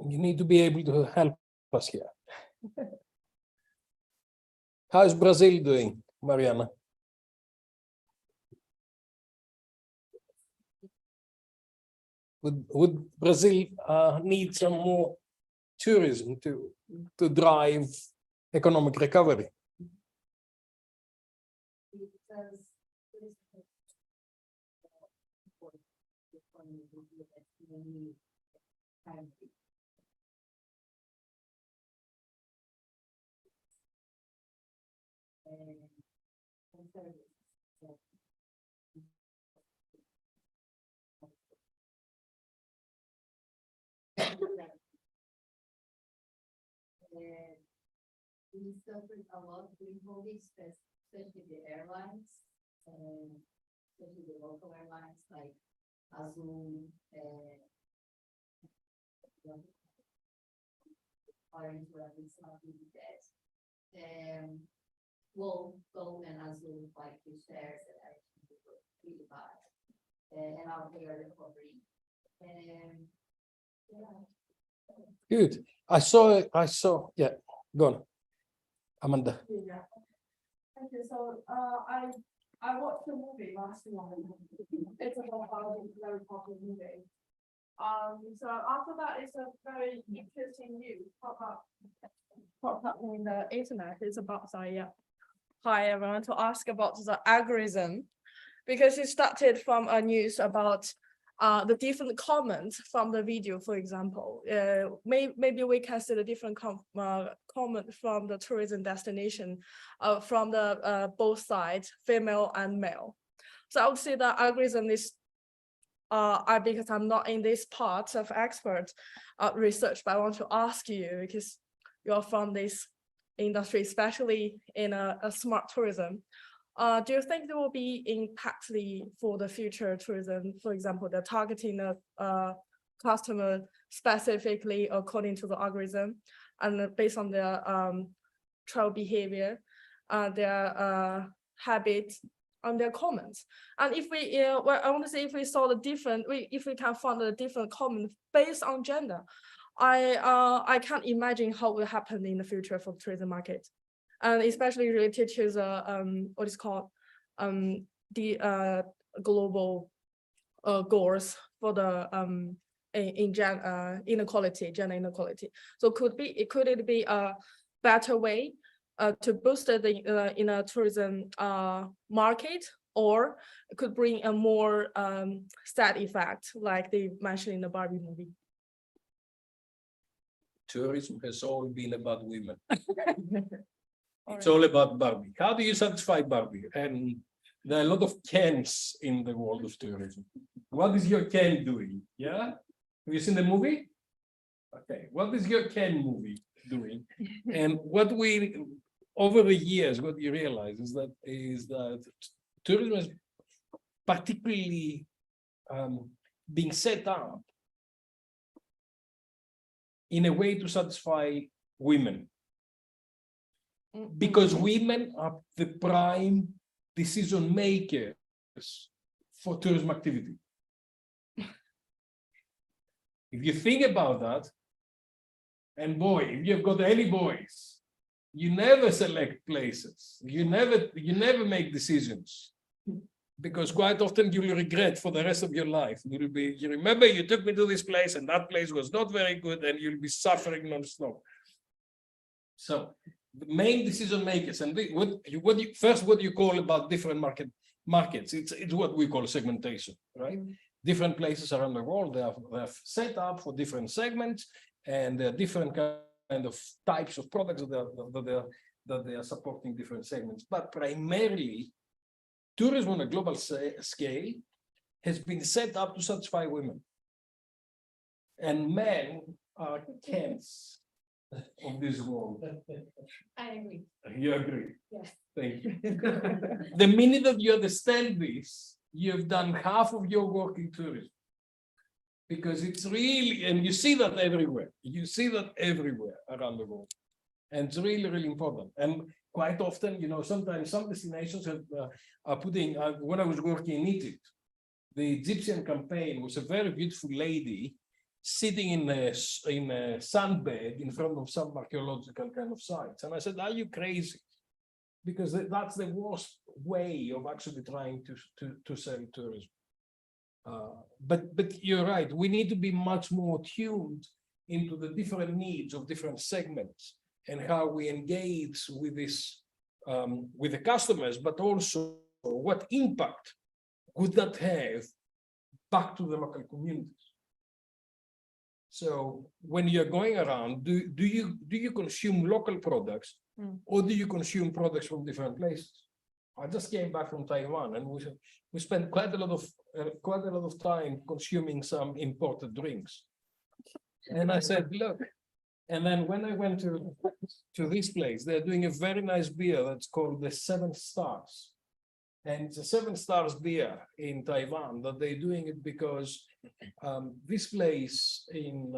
You need to be able to help us here. How is Brazil doing, Mariana? Would Brazil need some more tourism to drive economic recovery? We suffered a lot during COVID, especially the airlines, and especially the local airlines like Azul and Orange, whatever it's not really bad. Well, Go and Azul like the shares that actually were really bad, and now they are recovering. And yeah. Good. I saw, yeah, go on, Amanda. Yeah. Thank you. So I watched the movie last night. It's about a very popular movie. So after that, it's a very interesting news popped up in the internet. It's about hi everyone, to ask about the algorithm, because it started from a news about the different comments from the video, for example. Maybe we can see the different comment from the tourism destination from the both sides, female and male. So I would say that algorithm is, because I'm not in this part of expert research, but I want to ask you, because you're from this industry, especially in a smart tourism. Do you think there will be impact for the future tourism? For example, they're targeting the customer specifically according to the algorithm and based on their travel behavior, their habits, and their comments. And if we, well, I want to say if we saw the different, if we can find the different comments based on gender, I can't imagine how it will happen in the future for the tourism market. And especially related to the what is called the global goals for the inequality, gender inequality. So could it be a better way to boost the in a tourism market, or it could bring a more sad effect like they mentioned in the Barbie movie? Tourism has always been about women. It's all about Barbie. How do you satisfy Barbie? And there are a lot of Kens in the world of tourism. What is your Ken doing? Yeah? Have you seen the movie? Okay. What is your Ken movie doing? And what we, over the years, what you realize is that tourism is particularly being set up in a way to satisfy women. Because women are the prime decision makers for tourism activity. If you think about that, and boy, if you've got any boys, you never select places, you never make decisions, because quite often you will regret for the rest of your life. You remember you took me to this place and that place was not very good, and you'll be suffering non-stop. So the main decision makers, and what you call about different markets, it's what we call segmentation, right? Different places around the world, they are set up for different segments, and there are different kind of types of products that they are supporting different segments. But primarily, tourism on a global scale has been set up to satisfy women, and men are Kens of this world. I agree. You agree? Yes. Thank you. The minute that you understand this, you've done half of your work in tourism. Because it's really, and you see that everywhere. You see that everywhere around the world. And it's really, really important. And quite often, sometimes some destinations are putting, when I was working in Egypt, the Egyptian campaign was a very beautiful lady sitting in a sandbed in front of some archaeological kind of sites. And I said, are you crazy? Because that's the worst way of actually trying to sell tourism. But you're right, we need to be much more tuned into the different needs of different segments and how we engage with this, with the customers, but also what impact would that have back to the local communities. So when you're going around, do you consume local products or do you consume products from different places? I just came back from Taiwan and we spent quite a lot of time consuming some imported drinks. And I said, look, and then when I went to this place, they're doing a very nice beer that's called the 7 Stars. And it's a 7 Stars beer in Taiwan that they're doing it because this place in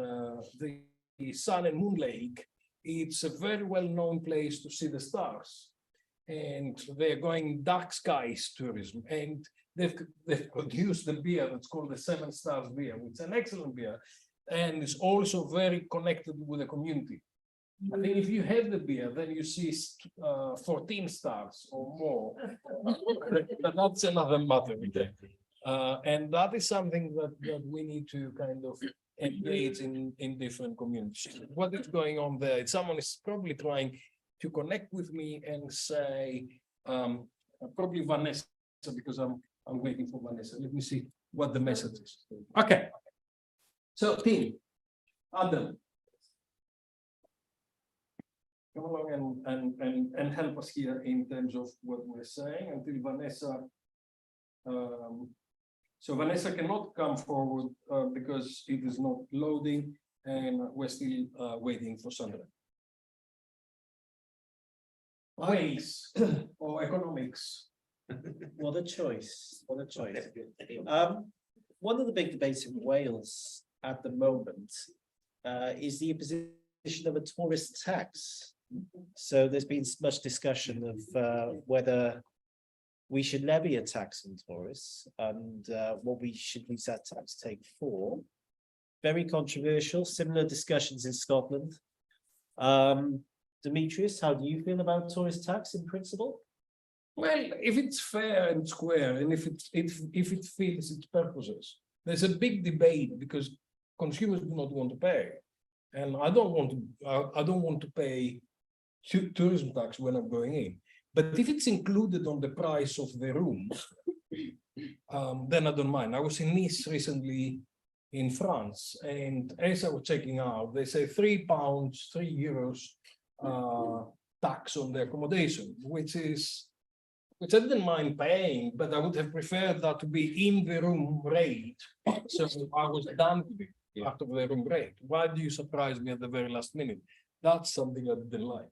the Sun and Moon Lake, it's a very well-known place to see the stars. And they're going dark skies tourism. And they've produced the beer that's called the 7 Stars beer, which is an excellent beer. And it's also very connected with the community. I think if you have the beer, then you see 14 stars or more, but that's another matter. And that is something that we need to kind of engage in different communities. What is going on there? Someone is probably trying to connect with me and say, probably Vanessa, because I'm waiting for Vanessa. Let me see what the message is. Okay. So team, Adam, come along and help us here in terms of what we're saying until Vanessa. So Vanessa cannot come forward because it is not loading and we're still waiting for Sandra. Ways or economics. What a choice, what a choice. One of the big debates in Wales at the moment is the imposition of a tourist tax. So there's been much discussion of whether we should levy a tax on tourists and what we should use that tax take for. Very controversial, similar discussions in Scotland. Demetrius, how do you feel about tourist tax in principle? Well, if it's fair and square, and if it fills its purposes, there's a big debate because consumers do not want to pay, and I don't want to pay tourism tax when I'm going in. But if it's included on the price of the room, then I don't mind. I was in Nice recently in France, and as I was checking out, they say £3, €3 tax on the accommodation, which I didn't mind paying, but I would have preferred that to be in the room rate. So I was done with it after the room rate. Why do you surprise me at the very last minute? That's something I didn't like.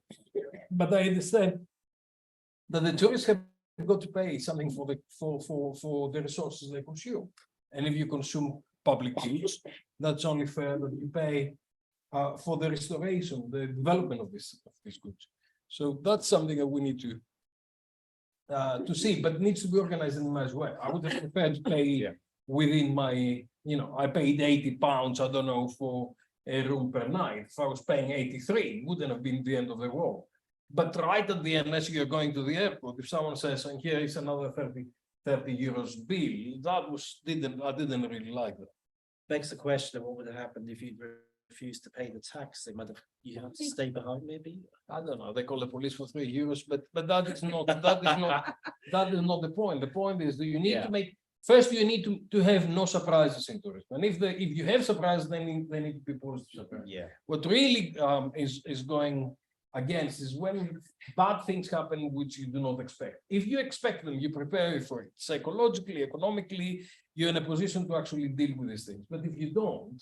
But I understand that the tourists have got to pay something for the resources they consume. And if you consume public goods, that's only fair that you pay for the restoration, the development of these goods. So that's something that we need to see, but it needs to be organized in a nice way. I would have preferred to pay within my, I paid £80, I don't know, for a room per night. If I was paying 83, it wouldn't have been the end of the world. But right at the end, as you're going to the airport, if someone says, and here is another 30 euros bill, I didn't really like that. Begs the question of what would have happened if you refused to pay the tax. They might have, you have to stay behind, maybe. I don't know. They call the police for €3, but that is not the point. The point is, do you need to make first? You need to have no surprises in tourism, and if you have surprises, then they need to be positive surprises. Yeah. What really is going against is when bad things happen which you do not expect. If you expect them, you prepare for it psychologically, economically. You're in a position to actually deal with these things. But if you don't,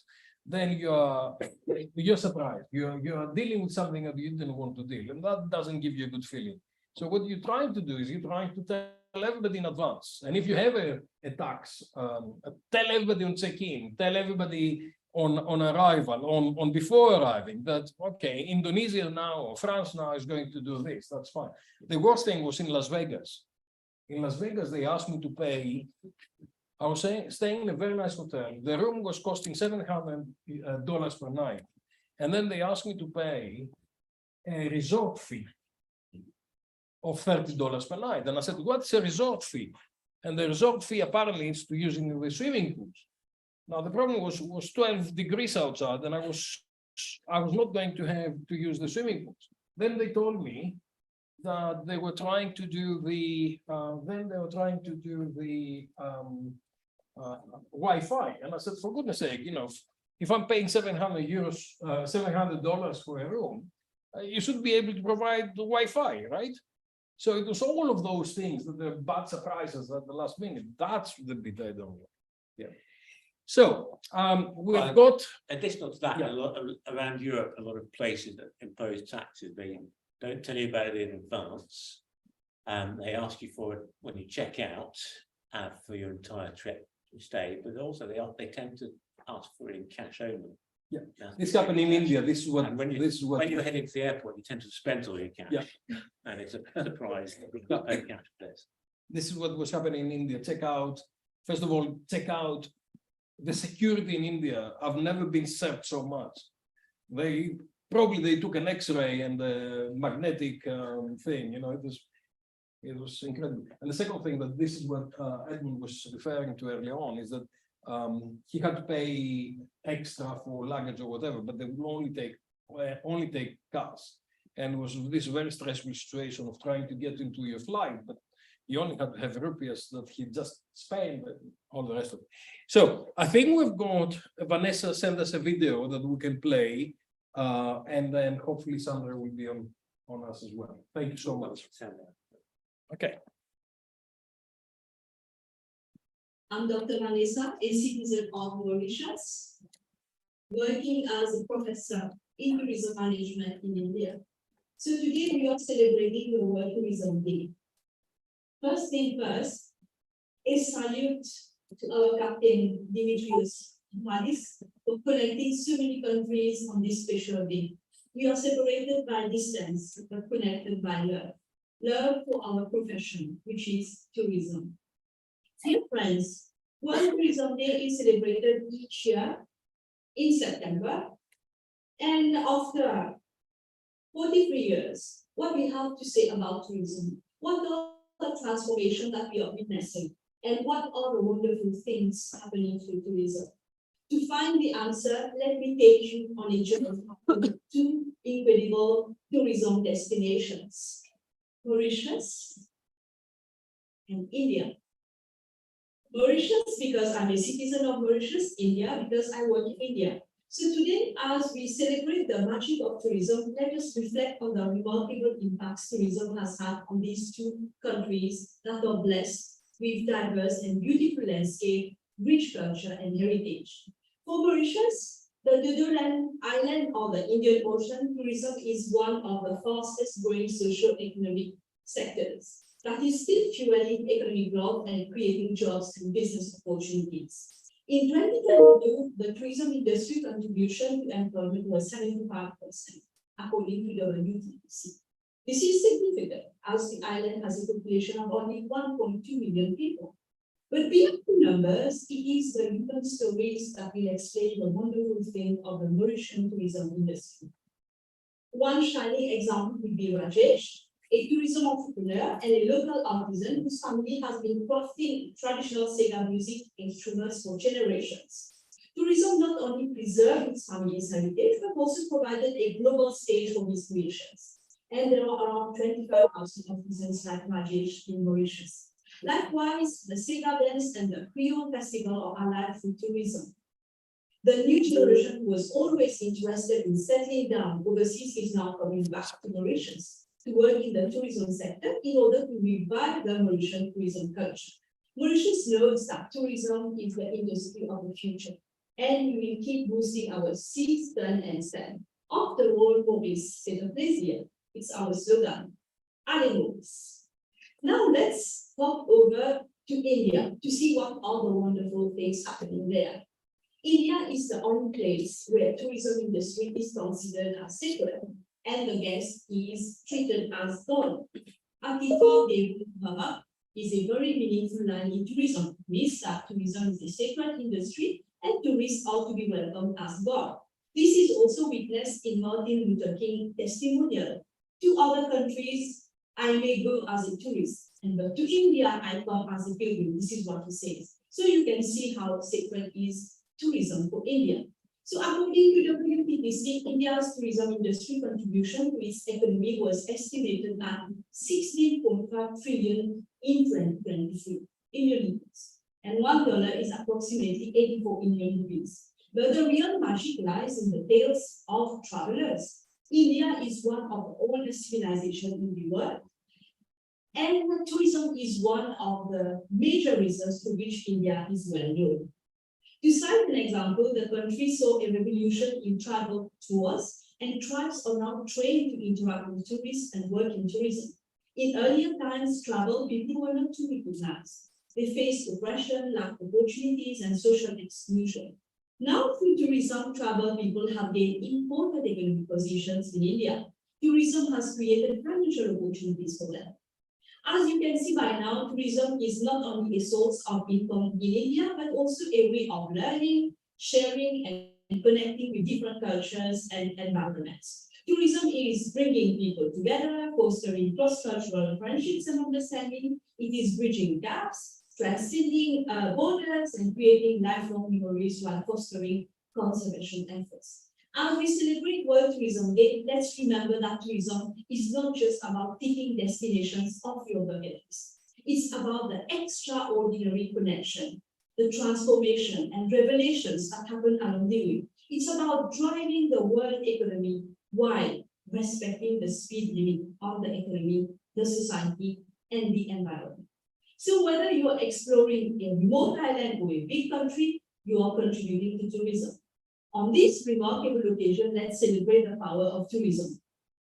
then you're surprised. You're dealing with something that you didn't want to deal, and that doesn't give you a good feeling. So what you're trying to do is you're trying to tell everybody in advance. And if you have a tax, tell everybody on check-in, tell everybody on arrival, on before arriving, that, okay, Indonesia now or France now is going to do this, that's fine. The worst thing was in Las Vegas. In Las Vegas, they asked me to pay, I was staying in a very nice hotel. The room was costing $700 per night. And then they asked me to pay a resort fee of $30 per night. And I said, what's a resort fee? And the resort fee apparently is to using the swimming pools. Now the problem was 12 degrees outside, and I was not going to have to use the swimming pools. Then they told me that they were trying to do the Wi-Fi, and I said, for goodness sake, you know, if I'm paying $700 for a room, you should be able to provide the Wi-Fi, right? So it was all of those things that the bad surprises at the last minute. That's the bit I don't want. Yeah. So we've got additional to that, a lot around Europe, a lot of places that impose taxes, they don't tell you about it in advance. They ask you for it when you check out for your entire trip stay, but also they tend to ask for it in cash only. Yeah, this happened in India. This is what when you're heading to the airport, you tend to spend all your cash. Yeah. And it's a surprise that we've got no cash for this. This is what was happening in India. First of all, check out the security in India. I've never been searched so much. They took an X-ray and a magnetic thing. You know, it was incredible. And the second thing, that this is what Edmund was referring to earlier on, is that he had to pay extra for luggage or whatever, but they would only take cars. And it was this very stressful situation of trying to get into your flight, but you only had to have rupees that he just spent and all the rest of it. So I think we've got Vanessa send us a video that we can play, and then hopefully Sandra will be on us as well. Thank you so much. Okay. I'm Dr. Vanessa, a citizen of Mauritius, working as a professor in tourism management in India. So today we are celebrating the World Tourism Day. First thing first, a salute to our Captain Dimitrios Buhalis for connecting so many countries on this special day. We are separated by distance, but connected by love. Love for our profession, which is tourism. Dear friends, World Tourism Day is celebrated each year in September. And after 43 years, what we have to say about tourism? What are the transformation that we are witnessing? And what are the wonderful things happening through tourism? To find the answer, let me take you on a journey to two incredible tourism destinations, Mauritius and India. Mauritius, because I'm a citizen of Mauritius, India, because I work in India. So today, as we celebrate the magic of tourism, let us reflect on the remarkable impacts tourism has had on these two countries that are blessed with diverse and beautiful landscape, rich culture, and heritage. For Mauritius, the Dodo Island of the Indian Ocean, tourism is one of the fastest growing socio-economic sectors that is still fueling economic growth and creating jobs and business opportunities. In 2022, the tourism industry contribution to employment was 75%, according to the WTC. This is significant, as the island has a population of only 1.2 million people. But beyond the numbers, it is the human stories that will explain the wonderful thing of the Mauritian tourism industry. One shining example would be Rajesh, a tourism entrepreneur and a local artisan whose family has been crafting traditional Sega music instruments for generations. Tourism not only preserved his family's heritage, but also provided a global stage for his creations. And there are around 25,000 artisans like Rajesh in Mauritius. Likewise, the Sega dance and the Creole festival are alive through tourism. The new generation who was always interested in settling down overseas is now coming back to Mauritius to work in the tourism sector in order to revive the Mauritian tourism culture. Mauritius knows that tourism is the industry of the future, and we will keep boosting our seas, turn and stand. After all, Maurice, c'est un plaisir. It's our slogan. Allez, Maurice. Now let's hop over to India to see what are the wonderful things happening there. India is the only place where tourism industry is considered as sacred and the guest is treated as God. Atiti Devi Bhava is a very meaningful line in tourism. Means that tourism is a sacred industry and tourists ought to be welcomed as God. This is also witnessed in Martin Luther King testimonial. To other countries, I may go as a tourist, but to India, I come as a pilgrim. This is what he says. So you can see how sacred is tourism for India. So according to WPPC, India's tourism industry contribution to its economy was estimated at 16.5 trillion in 2023 Indian rupees, and $1 is approximately 84 Indian rupees. But the real magic lies in the tales of travelers. India is one of the oldest civilizations in the world, and tourism is one of the major reasons for which India is well known. To cite an example, the country saw a revolution in travel tours, and tribes are now trained to interact with tourists and work in tourism. In earlier times, travel people were not too recognized. They faced oppression, lack of opportunities, and social exclusion. Now, through tourism, travel people have gained important economic positions in India. Tourism has created financial opportunities for them. As you can see by now, tourism is not only a source of income in India, but also a way of learning, sharing, and connecting with different cultures and environments. Tourism is bringing people together, fostering cross-cultural friendships and understanding. It is bridging gaps, transcending borders, and creating lifelong memories while fostering conservation efforts. As we celebrate World Tourism Day, let's remember that tourism is not just about ticking destinations off your bucket list. It's about the extraordinary connection, the transformation and revelations that happen along the way. It's about driving the world economy while respecting the speed limit of the economy, the society, and the environment. So whether you're exploring a remote island or a big country, you are contributing to tourism. On this remarkable occasion, let's celebrate the power of tourism,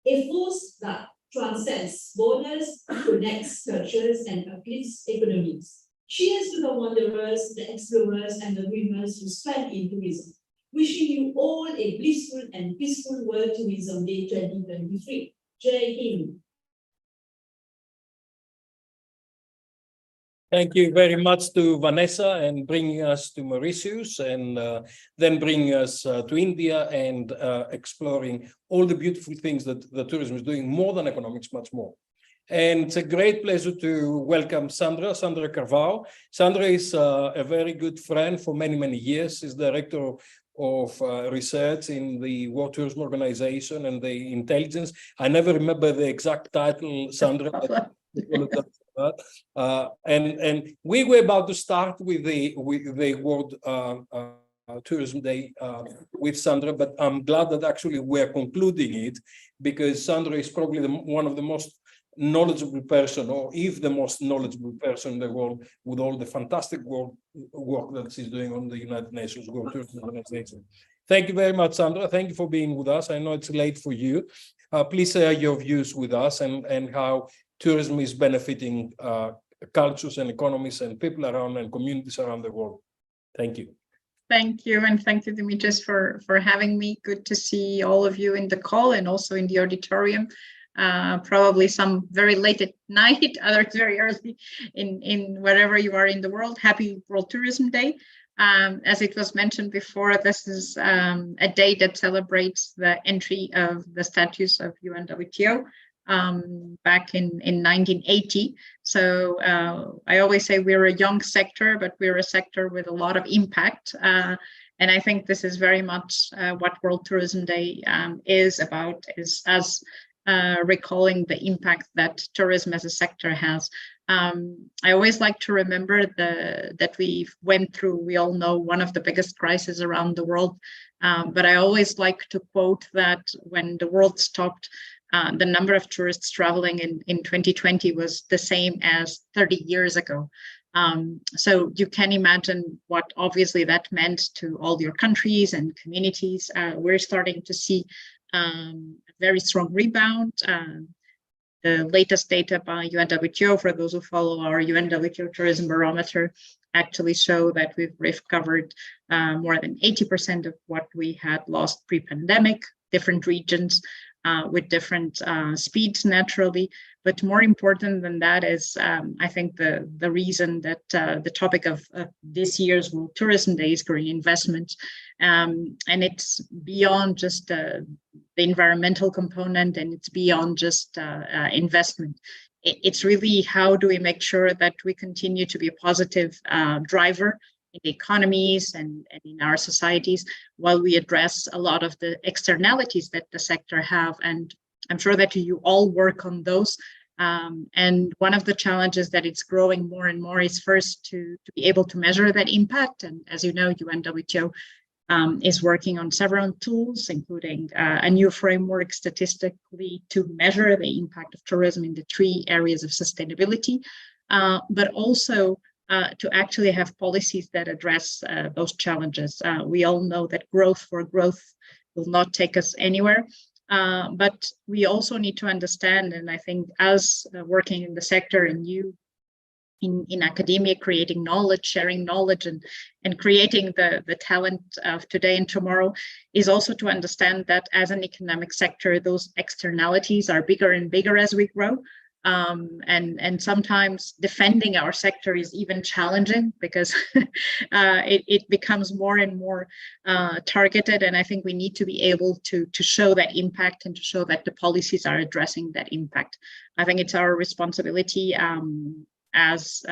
a force that transcends borders, connects cultures, and uplifts economies. Cheers to the wanderers, the explorers, and the dreamers who spend in tourism. Wishing you all a blissful and peaceful World Tourism Day 2023. Jai Hind. Thank you very much to Vanessa and bringing us to Mauritius, and then bringing us to India and exploring all the beautiful things that the tourism is doing, more than economics, much more. And it's a great pleasure to welcome Sandra Carvalho. Sandra is a very good friend for many, many years. She's director of research in the World Tourism Organization and the intelligence. I never remember the exact title, Sandra. And we were about to start with the World Tourism Day with Sandra, but I'm glad that actually we're concluding it, because Sandra is probably one of the most knowledgeable person, or if the most knowledgeable person in the world, with all the fantastic work that she's doing on the United Nations World Tourism Organization. Thank you very much, Sandra. Thank you for being with us. I know it's late for you. Please share your views with us and how tourism is benefiting cultures and economies and people around and communities around the world. Thank you. Thank you, and thank you, Dimitris, for having me. Good to see all of you in the call and also in the auditorium. Probably some very late at night, others very early in wherever you are in the world. Happy World Tourism Day. As it was mentioned before, this is a day that celebrates the entry of the statutes of UNWTO back in 1980. So I always say we're a young sector, but we're a sector with a lot of impact. And I think this is very much what World Tourism Day is about, is us recalling the impact that tourism as a sector has. I always like to remember that we went through, we all know, one of the biggest crises around the world. But I always like to quote that when the world stopped, the number of tourists traveling in 2020 was the same as 30 years ago. So you can imagine what obviously that meant to all your countries and communities. We're starting to see a very strong rebound. The latest data by UNWTO, for those who follow our UNWTO Tourism Barometer, actually show that we've recovered more than 80% of what we had lost pre-pandemic, different regions with different speeds naturally. But more important than that is, I think, the reason that the topic of this year's World Tourism Day is green investment. And it's beyond just the environmental component, and it's beyond just investment. It's really how do we make sure that we continue to be a positive driver in the economies and in our societies, while we address a lot of the externalities that the sector have. And I'm sure that you all work on those. And one of the challenges that it's growing more and more is first to be able to measure that impact. And as you know, UNWTO is working on several tools, including a new framework statistically to measure the impact of tourism in the 3 areas of sustainability, but also to actually have policies that address those challenges. We all know that growth for growth will not take us anywhere, but we also need to understand, and I think as working in the sector and you in academia, creating knowledge, sharing knowledge, and creating the talent of today and tomorrow, is also to understand that as an economic sector, those externalities are bigger and bigger as we grow. And sometimes defending our sector is even challenging because it becomes more and more targeted. And I think we need to be able to show that impact and to show that the policies are addressing that impact. I think it's our responsibility as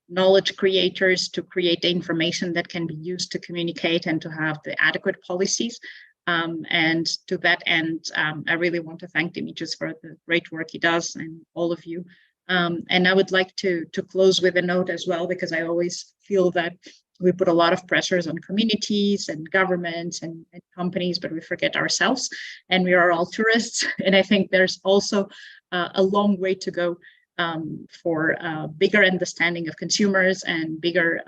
knowledge creators to create the information that can be used to communicate and to have the adequate policies. And to that end, I really want to thank Dimitris for the great work he does and all of you. And I would like to close with a note as well, because I always feel that we put a lot of pressures on communities and governments and companies, but we forget ourselves, and we are all tourists. And I think there's also a long way to go for bigger understanding of consumers and bigger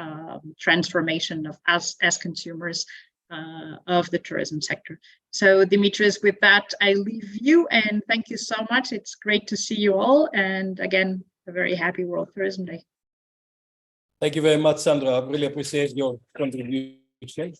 transformation of us as consumers of the tourism sector. So Dimitris, with that, I leave you and thank you so much. It's great to see you all. And again, a very happy World Tourism Day. Thank you very much, Sandra. I really appreciate your contribution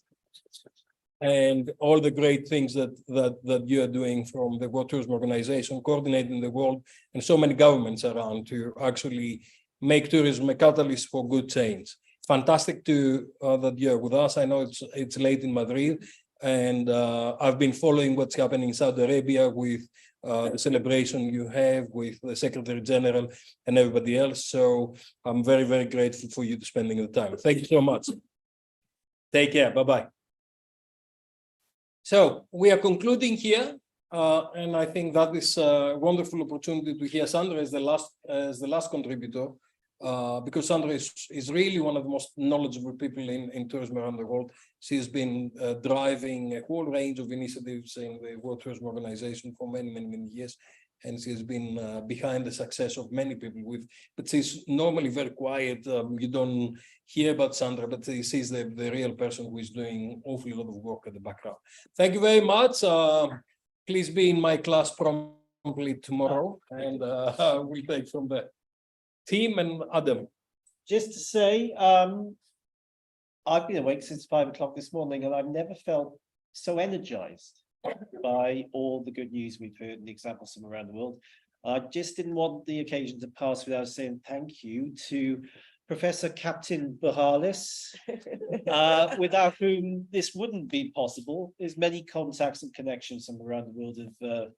and all the great things that you are doing from the World Tourism Organization, coordinating the world and so many governments around to actually make tourism a catalyst for good change. Fantastic that you're with us. I know it's late in Madrid, and I've been following what's happening in Saudi Arabia with the celebration you have with the Secretary General and everybody else. So I'm very, very grateful for you to spending the time. Thank you so much. Take care. Bye-bye. So we are concluding here, and I think that is a wonderful opportunity to hear Sandra as the last contributor. Because Sandra is really one of the most knowledgeable people in tourism around the world. She's been driving a whole range of initiatives in the World Tourism Organization for many, many, many years. And she's been behind the success of many people but she's normally very quiet. You don't hear about Sandra, but she's the real person who is doing an awful lot of work at the background. Thank you very much. Please be in my class promptly tomorrow, and we'll take from there. Team and Adam. Just to say, I've been awake since 5 o'clock this morning, and I've never felt so energized by all the good news we've heard and the examples from around the world. I just didn't want the occasion to pass without saying thank you to Professor Captain Buhalis, without whom this wouldn't be possible. There's many contacts and connections from around the world have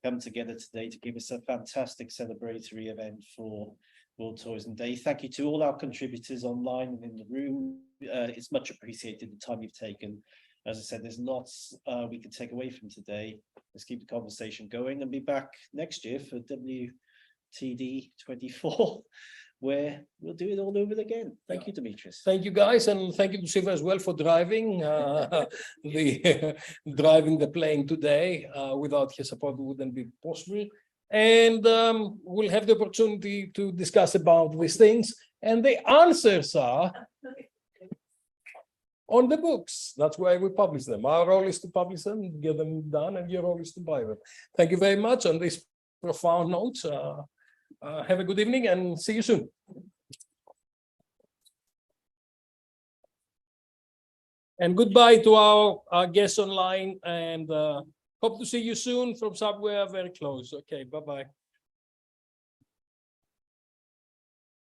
come together today to give us a fantastic celebratory event for World Tourism Day. Thank you to all our contributors online and in the room. It's much appreciated the time you've taken. As I said, there's lots we can take away from today. Let's keep the conversation going and be back next year for WTD 24, where we'll do it all over again. Thank you, Dimitris. Thank you, guys, and thank you to Siva as well for driving driving the plane today. Without his support, it wouldn't be possible. And we'll have the opportunity to discuss about these things, and the answers are on the books. That's why we publish them. Our role is to publish them, get them done, and your role is to buy them. Thank you very much on this profound notes. Have a good evening and see you soon. And goodbye to our guests online, and hope to see you soon from somewhere very close. Okay, bye-bye.